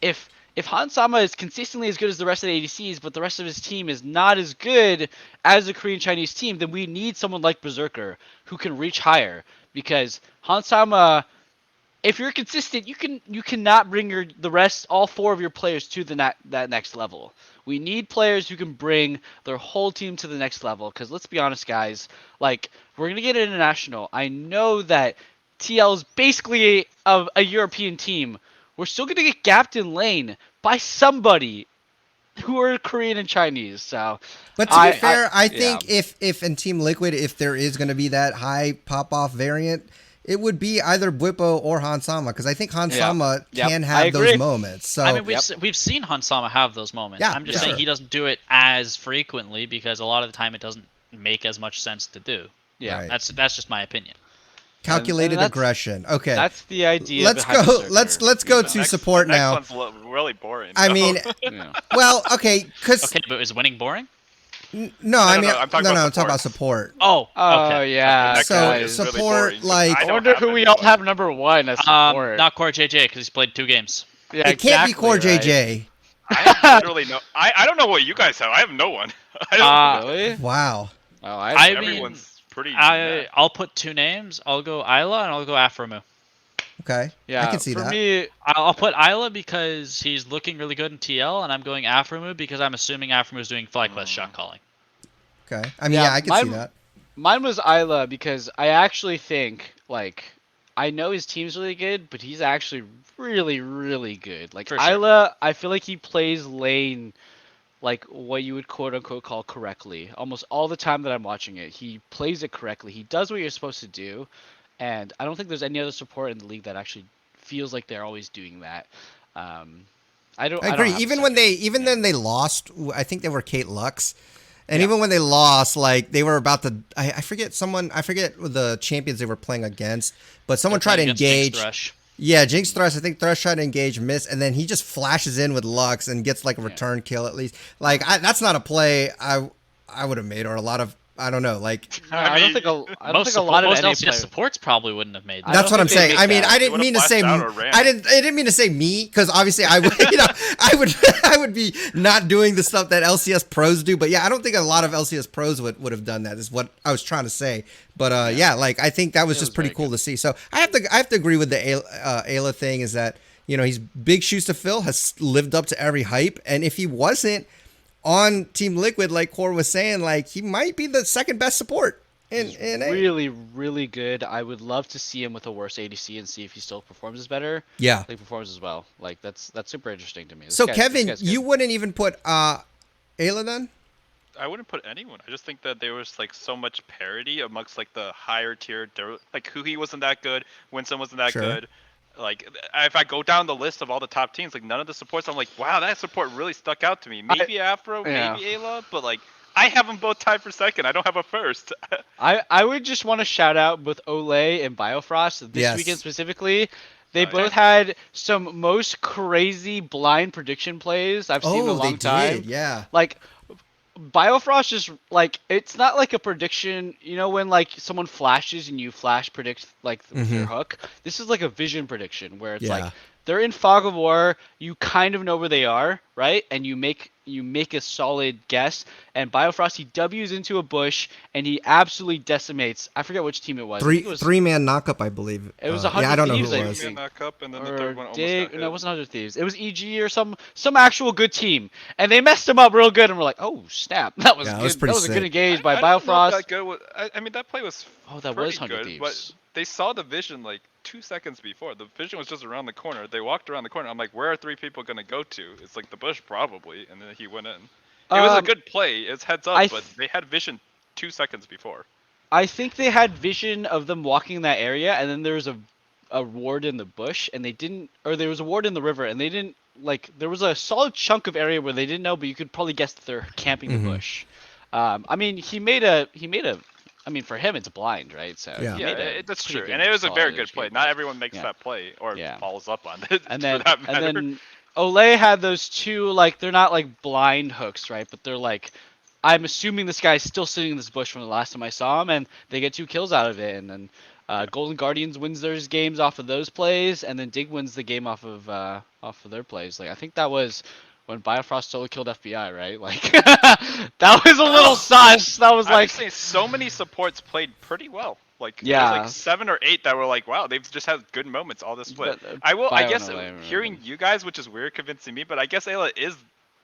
Speaker 4: if if Hansama is consistently as good as the rest of the ADCs, but the rest of his team is not as good as the Korean Chinese team, then we need someone like Berserker who can reach higher. Because Hansama, if you're consistent, you cannot bring all 4 of your players to that next level. We need players who can bring their whole team to the next level. Because let's be honest, guys, like we're gonna get international. I know that TL is basically a European team. We're still gonna get gapped in lane by somebody who are Korean and Chinese. So,
Speaker 2: but to be fair, I think if in Team Liquid, if there is going to be that high pop off variant, it would be either Bwipo or Hansama, because I think Hansama can have those moments. So
Speaker 3: I mean, we've seen Hansama have those moments.
Speaker 2: Yeah,
Speaker 3: I'm just saying he doesn't do it as frequently because a lot of the time it doesn't make as much sense to do.
Speaker 4: Yeah,
Speaker 2: Right.
Speaker 3: That's just my opinion.
Speaker 2: Calculated aggression. Okay,
Speaker 4: that's the idea.
Speaker 2: Let's go. Let's go to support now.
Speaker 5: Next one's really boring.
Speaker 2: I mean, well, okay, because
Speaker 3: Okay, but is winning boring?
Speaker 2: no, I mean,
Speaker 5: I'm talking about support.
Speaker 3: Oh,
Speaker 4: Oh
Speaker 3: okay.
Speaker 4: yeah.
Speaker 5: Next
Speaker 2: So
Speaker 5: one is really
Speaker 2: support,
Speaker 5: boring.
Speaker 2: like-
Speaker 5: I
Speaker 4: I
Speaker 5: don't
Speaker 4: wonder
Speaker 5: have
Speaker 4: who we
Speaker 5: anyone.
Speaker 4: all have number 1 as support.
Speaker 3: Not Core JJ because he's played 2 games.
Speaker 4: Yeah,
Speaker 2: it can't be Core
Speaker 4: exactly, right.
Speaker 2: JJ.
Speaker 5: I have literally no. I don't know what you guys have. I have no one. I don't,
Speaker 4: Really?
Speaker 2: Wow.
Speaker 4: Oh,
Speaker 3: I mean,
Speaker 5: everyone's pretty. meh.
Speaker 3: I'll put 2 names. I'll go Isla and I'll go Aframu.
Speaker 2: Okay.
Speaker 4: Yeah,
Speaker 2: I can see
Speaker 4: for
Speaker 2: that.
Speaker 4: me,
Speaker 3: I'll put Isla because he's looking really good in TL, and I'm going Aframu because I'm assuming Aframu's doing Flyquest shot calling.
Speaker 2: Okay. I mean, yeah, I can see that.
Speaker 4: mine was Isla because I actually think, like, I know his team's really good, but he's actually really, really good. Like,
Speaker 3: For sure.
Speaker 4: Isla, I feel like he plays lane like what you would quote-unquote call correctly. Almost all the time that I'm watching it, he plays it correctly. He does what you're supposed to do, and I don't think there's any other support in the league that actually feels like they're always doing that. I don't.
Speaker 2: I
Speaker 4: don't
Speaker 2: agree.
Speaker 4: have a
Speaker 2: Even
Speaker 4: second.
Speaker 2: then they lost. I think they were Kate Lux, and
Speaker 4: Yeah.
Speaker 2: even when they lost, like they were about to. I forget the champions they were playing against, but someone tried to
Speaker 3: Playing against Jinx
Speaker 2: engage.
Speaker 3: Thresh.
Speaker 2: Yeah, Jinx Thresh. I think Thresh tried to engage, miss, and then he just flashes in with Lux and gets like a return kill at least. Like that's not a play I would have made, or a lot of I don't know. Like
Speaker 4: I don't think a lot of
Speaker 3: most
Speaker 4: NA
Speaker 3: LCS
Speaker 4: players.
Speaker 3: supports probably wouldn't have made that.
Speaker 2: that's what I'm
Speaker 4: think they
Speaker 2: saying.
Speaker 4: make
Speaker 2: I mean,
Speaker 4: that.
Speaker 2: I didn't
Speaker 5: They
Speaker 2: mean to
Speaker 5: would've
Speaker 2: say.
Speaker 5: flashed out or ran.
Speaker 2: I didn't mean to say me, because obviously I would. I would be not doing the stuff that LCS pros do. But yeah, I don't think a lot of LCS pros would have done that. Is what I was trying to say. But yeah, like I think that was just pretty cool to see. So I have to agree with the Ayla thing. Is that he's big shoes to fill, has lived up to every hype, and if he wasn't on Team Liquid, like Core was saying, like he might be the second best support in A.
Speaker 4: Really, really good. I would love to see him with a worse ADC and see if he still performs as better.
Speaker 2: Yeah.
Speaker 4: He performs as well. Like that's super interesting to me.
Speaker 2: So Kevin, you wouldn't even put Ayla then?
Speaker 5: I wouldn't put anyone. I just think that there was like so much parity amongst like the higher tier. Like Huhi wasn't that good. Winston wasn't that
Speaker 2: Sure.
Speaker 5: good. Like if I go down the list of all the top teams, like none of the supports, I'm like, wow, that support really stuck out to me. Maybe Afro,
Speaker 4: yeah.
Speaker 5: maybe Ayla, but like I have them both tied for second. I don't have a first.
Speaker 4: I would just want to shout out with Olay and Biofrost this
Speaker 2: Yes.
Speaker 4: weekend specifically. They
Speaker 5: Oh,
Speaker 4: both had some most crazy blind prediction plays I've seen in a long
Speaker 2: they
Speaker 4: time.
Speaker 2: did, yeah.
Speaker 4: Like Biofrost is like, it's not like a prediction, when like someone flashes and you flash predict like with your hook. This is like a vision prediction where it's
Speaker 2: Yeah.
Speaker 4: like they're in fog of war, you kind of know where they are, right? And you make a solid guess, and Biofrost, he W's into a bush and he absolutely decimates. I forget which team it was. I think it was
Speaker 2: Three-man knockup, I believe.
Speaker 4: It was
Speaker 2: yeah,
Speaker 4: 100
Speaker 2: I don't know
Speaker 4: Thieves,
Speaker 2: who
Speaker 4: I
Speaker 2: it was.
Speaker 4: think.
Speaker 5: That cup, and then the
Speaker 4: or
Speaker 5: third one almost
Speaker 4: Dig,
Speaker 5: got hit.
Speaker 4: no, it wasn't 100 Thieves. It was EG or some actual good team, and they messed him up real good. And we're like, oh snap, that was
Speaker 2: Yeah, that
Speaker 4: good.
Speaker 2: was pretty
Speaker 4: That was a good
Speaker 2: sick.
Speaker 4: engage by
Speaker 5: I don't know if
Speaker 4: Biofrost.
Speaker 5: that good was- I mean, that play was
Speaker 4: Oh, that
Speaker 5: pretty
Speaker 4: was 100
Speaker 5: good, but
Speaker 4: Thieves.
Speaker 5: they saw the vision like 2 seconds before. The vision was just around the corner. They walked around the corner. I'm like, where are 3 people gonna go to? It's like the bush probably, and then he went in. It was a good play. It's heads up, but they had vision 2 seconds before.
Speaker 4: I think they had vision of them walking in that area, and then there was a ward in the bush, and they didn't, or there was a ward in the river, and they didn't, like, there was a solid chunk of area where they didn't know, but you could probably guess that they're camping the bush. I mean, he made a, I mean, for him, it's blind, right? So
Speaker 2: Yeah.
Speaker 4: he
Speaker 5: Yeah,
Speaker 4: made a
Speaker 5: that's
Speaker 4: pretty
Speaker 5: true,
Speaker 4: good
Speaker 5: and it was a very
Speaker 4: solid
Speaker 5: good play.
Speaker 4: game.
Speaker 5: Not everyone makes
Speaker 4: Yeah.
Speaker 5: that play or
Speaker 4: Yeah.
Speaker 5: follows up on it.
Speaker 4: And
Speaker 5: for
Speaker 4: then,
Speaker 5: that matter.
Speaker 4: and then Olay had those two, like, they're not like blind hooks, right? But they're like, I'm assuming this guy's still sitting in this bush from the last time I saw him, and they get 2 kills out of it. And then Golden Guardians wins their games off of those plays, and then Dig wins the game off of their plays. Like I think that was when Biofrost solo killed FBI, right? Like that was a little sus. That was
Speaker 5: I'm
Speaker 4: like
Speaker 5: just saying, so many supports played pretty well. Like
Speaker 4: Yeah.
Speaker 5: there's like 7 or 8 that were like, wow, they've just had good moments all this split.
Speaker 4: But,
Speaker 5: I guess
Speaker 4: Bio and LA,
Speaker 5: hearing you guys, which is weird convincing me, but I guess Ayla is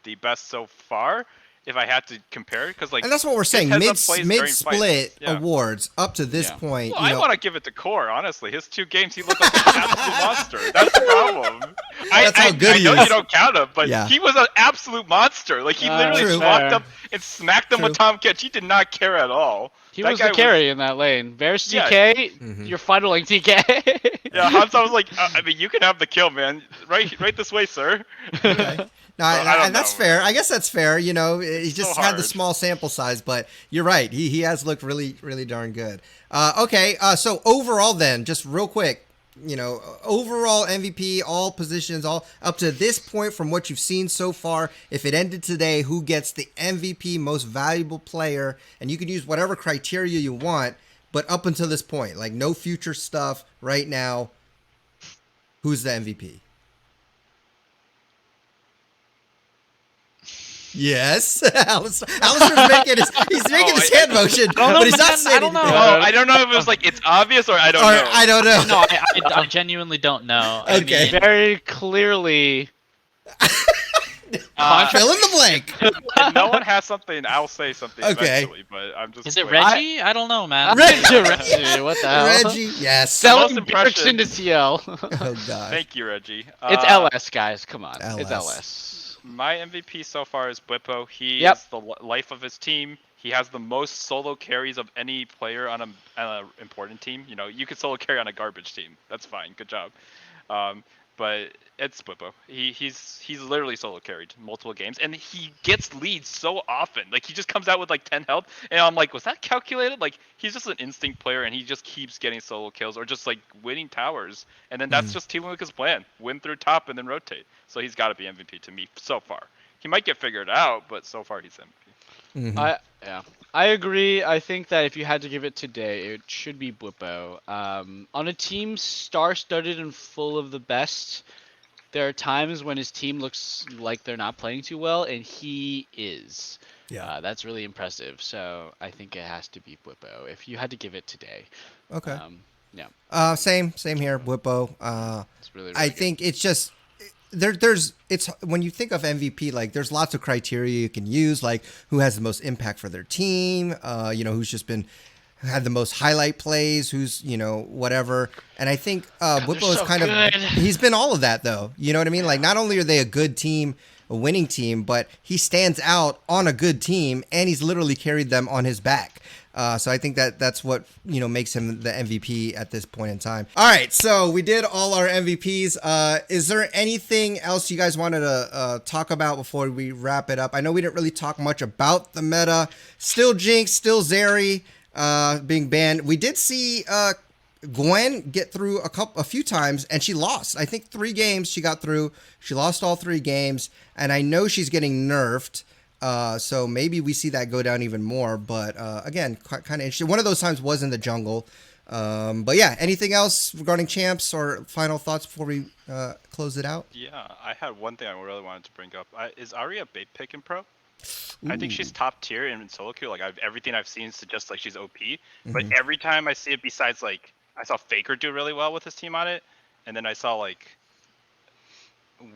Speaker 5: the best so far. If I had to compare, because like,
Speaker 2: And that's what we're saying.
Speaker 5: his heads up plays during
Speaker 2: Mid-split
Speaker 5: fights. Yeah.
Speaker 2: awards up to this
Speaker 4: Yeah.
Speaker 2: point.
Speaker 5: Well,
Speaker 2: you
Speaker 5: I
Speaker 2: know,
Speaker 5: want to give it to Core, honestly. His 2 games, he looked like an absolute monster. That's the problem.
Speaker 2: That's how good
Speaker 5: I
Speaker 2: he
Speaker 5: know
Speaker 2: is.
Speaker 5: you don't count him, but
Speaker 2: Yeah.
Speaker 5: he was an absolute monster. Like, he literally
Speaker 2: True.
Speaker 5: just walked up and smacked him
Speaker 2: True.
Speaker 5: with Tom Catch. He did not care at all.
Speaker 4: he
Speaker 5: That
Speaker 4: was
Speaker 5: guy
Speaker 4: the carry in that lane. Bears TK,
Speaker 2: Mhm.
Speaker 4: you're funneling TK.
Speaker 5: Yeah, Hansa was like, I mean, you can have the kill, man. Right this way, sir.
Speaker 2: Okay. No,
Speaker 5: I don't
Speaker 2: and that's
Speaker 5: know.
Speaker 2: fair. I guess that's fair. You know, he just
Speaker 5: So
Speaker 2: had the
Speaker 5: hard.
Speaker 2: small sample size, but you're right. He has looked really, really darn good. Okay. So overall, then, just real quick, you know, overall MVP, all positions, all up to this point from what you've seen so far. If it ended today, who gets the MVP, most valuable player? And you can use whatever criteria you want, but up until this point, like no future stuff right now. Who's the MVP? Yes, Alistair's making his hand motion, but he's not saying
Speaker 3: I don't know.
Speaker 2: anything.
Speaker 5: Oh, I don't know if it was like, it's obvious or I don't
Speaker 2: Or,
Speaker 5: know.
Speaker 2: I don't know.
Speaker 3: No, I genuinely don't know. I
Speaker 2: Okay.
Speaker 3: mean,
Speaker 4: Very clearly.
Speaker 2: Fill in the blank.
Speaker 5: If no one has something, I'll say something
Speaker 2: Okay.
Speaker 5: eventually, but I'm just
Speaker 3: is it
Speaker 5: like-
Speaker 3: Reggie? I don't know, man.
Speaker 4: Reggie, what the hell?
Speaker 2: Reggie, yes.
Speaker 4: Selling
Speaker 5: Most
Speaker 4: Bjergsen
Speaker 5: impressions.
Speaker 4: to TL.
Speaker 2: Oh gosh.
Speaker 5: Thank you, Reggie.
Speaker 4: It's LS, guys. Come on. It's
Speaker 2: LS.
Speaker 4: LS.
Speaker 5: My MVP so far is Bwipo. He
Speaker 4: Yep.
Speaker 5: is the life of his team. He has the most solo carries of any player on a important team. You know, you could solo carry on a garbage team. That's fine. Good job. But it's Bwipo. He's literally solo carried multiple games, and he gets leads so often. Like, he just comes out with like 10 health, and I'm like, was that calculated? Like, he's just an instinct player, and he just keeps getting solo kills or just like winning towers, and then that's just Team Liquid's plan: win through top and then rotate. So he's got to be MVP to me so far. He might get figured out, but so far he's MVP.
Speaker 2: Mhm.
Speaker 4: I agree. I think that if you had to give it today, it should be Bwipo. On a team star-studded and full of the best, there are times when his team looks like they're not playing too well, and he is.
Speaker 2: Yeah.
Speaker 4: That's really impressive. So I think it has to be Bwipo if you had to give it today.
Speaker 2: Okay.
Speaker 4: Yeah,
Speaker 2: Same here, Bwipo.
Speaker 4: it's really, really
Speaker 2: I
Speaker 4: good.
Speaker 2: think it's just it's when you think of MVP, like there's lots of criteria you can use, like who has the most impact for their team, you know, who's just had the most highlight plays, who's, you know, whatever. And I think Bwipo is
Speaker 4: so
Speaker 2: kind
Speaker 4: good.
Speaker 2: of, he's been all of that though. You know what I mean? Like not only are they a good team, a winning team, but he stands out on a good team and he's literally carried them on his back. So I think that's what, you know, makes him the MVP at this point in time. All right, so we did all our MVPs. Is there anything else you guys wanted to talk about before we wrap it up? I know we didn't really talk much about the meta. Still Jinx, still Zeri being banned. We did see Gwen get through a few times, and she lost. I think 3 games she got through. She lost all 3 games, and I know she's getting nerfed. So maybe we see that go down even more. But again, kind of interesting. One of those times was in the jungle. But yeah, anything else regarding champs or final thoughts before we close it out?
Speaker 5: Yeah, I had one thing I really wanted to bring up. Is Ahri a bait pick in pro? I think she's top tier in solo queue. Like everything I've seen suggests like she's OP. But every time I see it, besides like I saw Faker do really well with his team on it, and then I saw like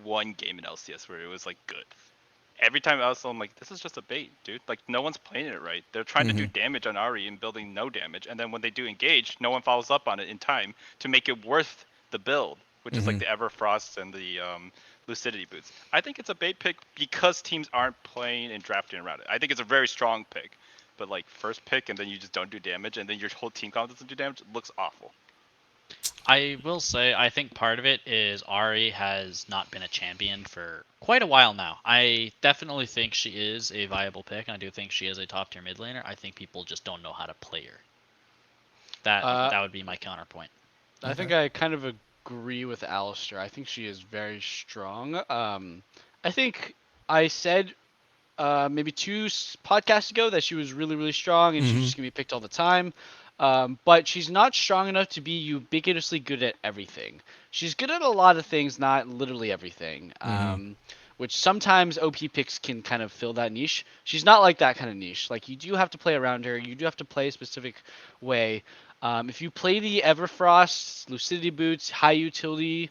Speaker 5: one game in LCS where it was like good. Every time else, I'm like, this is just a bait, dude. Like, no one's playing it right. They're trying to do damage on Ahri and building no damage. And then when they do engage, no one follows up on it in time to make it worth the build, which is like the Everfrost and the Lucidity boots. I think it's a bait pick because teams aren't playing and drafting around it. I think it's a very strong pick. But, like, first pick and then you just don't do damage and then your whole team comp doesn't do damage, it looks awful.
Speaker 3: I will say, I think part of it is Ahri has not been a champion for quite a while now. I definitely think she is a viable pick, and I do think she is a top tier mid laner. I think people just don't know how to play her. That would be my counterpoint.
Speaker 4: I think I kind of agree with Alistair. I think she is very strong. I think I said maybe 2 podcasts ago that she was really, really strong and she's just going to be picked all the time. But she's not strong enough to be ubiquitously good at everything. She's good at a lot of things, not literally everything. Which sometimes OP picks can kind of fill that niche. She's not like that kind of niche. Like, you do have to play around her. You do have to play a specific way. If you play the Everfrost, Lucidity Boots, high utility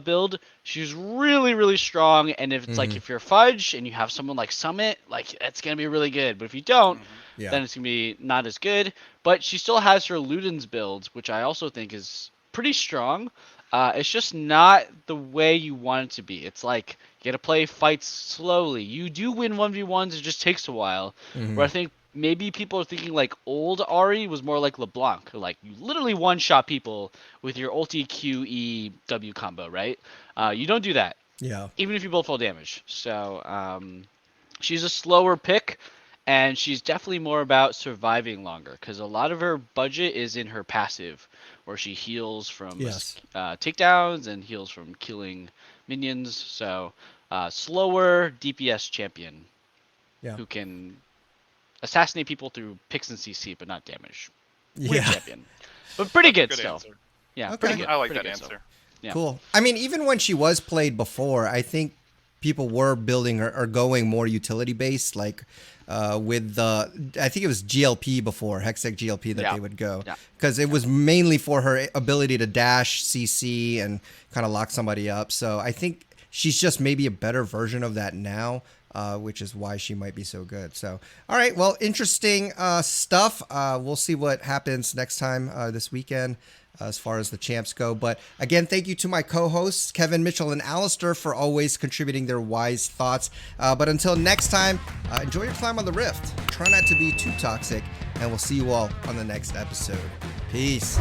Speaker 4: build, she's really, really strong. And if it's like, if you're Fudge and you have someone like Summit, like, it's going to be really good. But if you don't, then it's going to be not as good. But she still has her Luden's build, which I also think is pretty strong. It's just not the way you want it to be. It's like, you gotta play fights slowly. You do win 1v1s, it just takes a while. Where I think maybe people are thinking like old Ahri was more like LeBlanc. Like, you literally one-shot people with your ulti Q, E, W combo, right? You don't do that.
Speaker 2: Yeah.
Speaker 4: Even if you build full damage. So, she's a slower pick. And she's definitely more about surviving longer, because a lot of her budget is in her passive, where she heals from takedowns and heals from killing minions. So, slower DPS champion who can assassinate people through picks and CC, but not damage. Weird champion. But pretty good still.
Speaker 5: Answer.
Speaker 4: Yeah,
Speaker 2: Okay.
Speaker 4: pretty good.
Speaker 5: I like
Speaker 4: pretty
Speaker 5: that
Speaker 4: good
Speaker 5: answer.
Speaker 4: Yeah.
Speaker 2: Cool. I mean, even when she was played before, I think people were building or going more utility based, like with the, I think it was GLP before, Hextech GLP that they would go. Because it was mainly for her ability to dash, CC, and kind of lock somebody up. So I think she's just maybe a better version of that now, which is why she might be so good. So, all right, well, interesting stuff. We'll see what happens next time this weekend as far as the champs go. But again, thank you to my co-hosts, Kevin, Mitchell, and Alistair, for always contributing their wise thoughts. But until next time, enjoy your climb on the Rift. Try not to be too toxic, and we'll see you all on the next episode. Peace.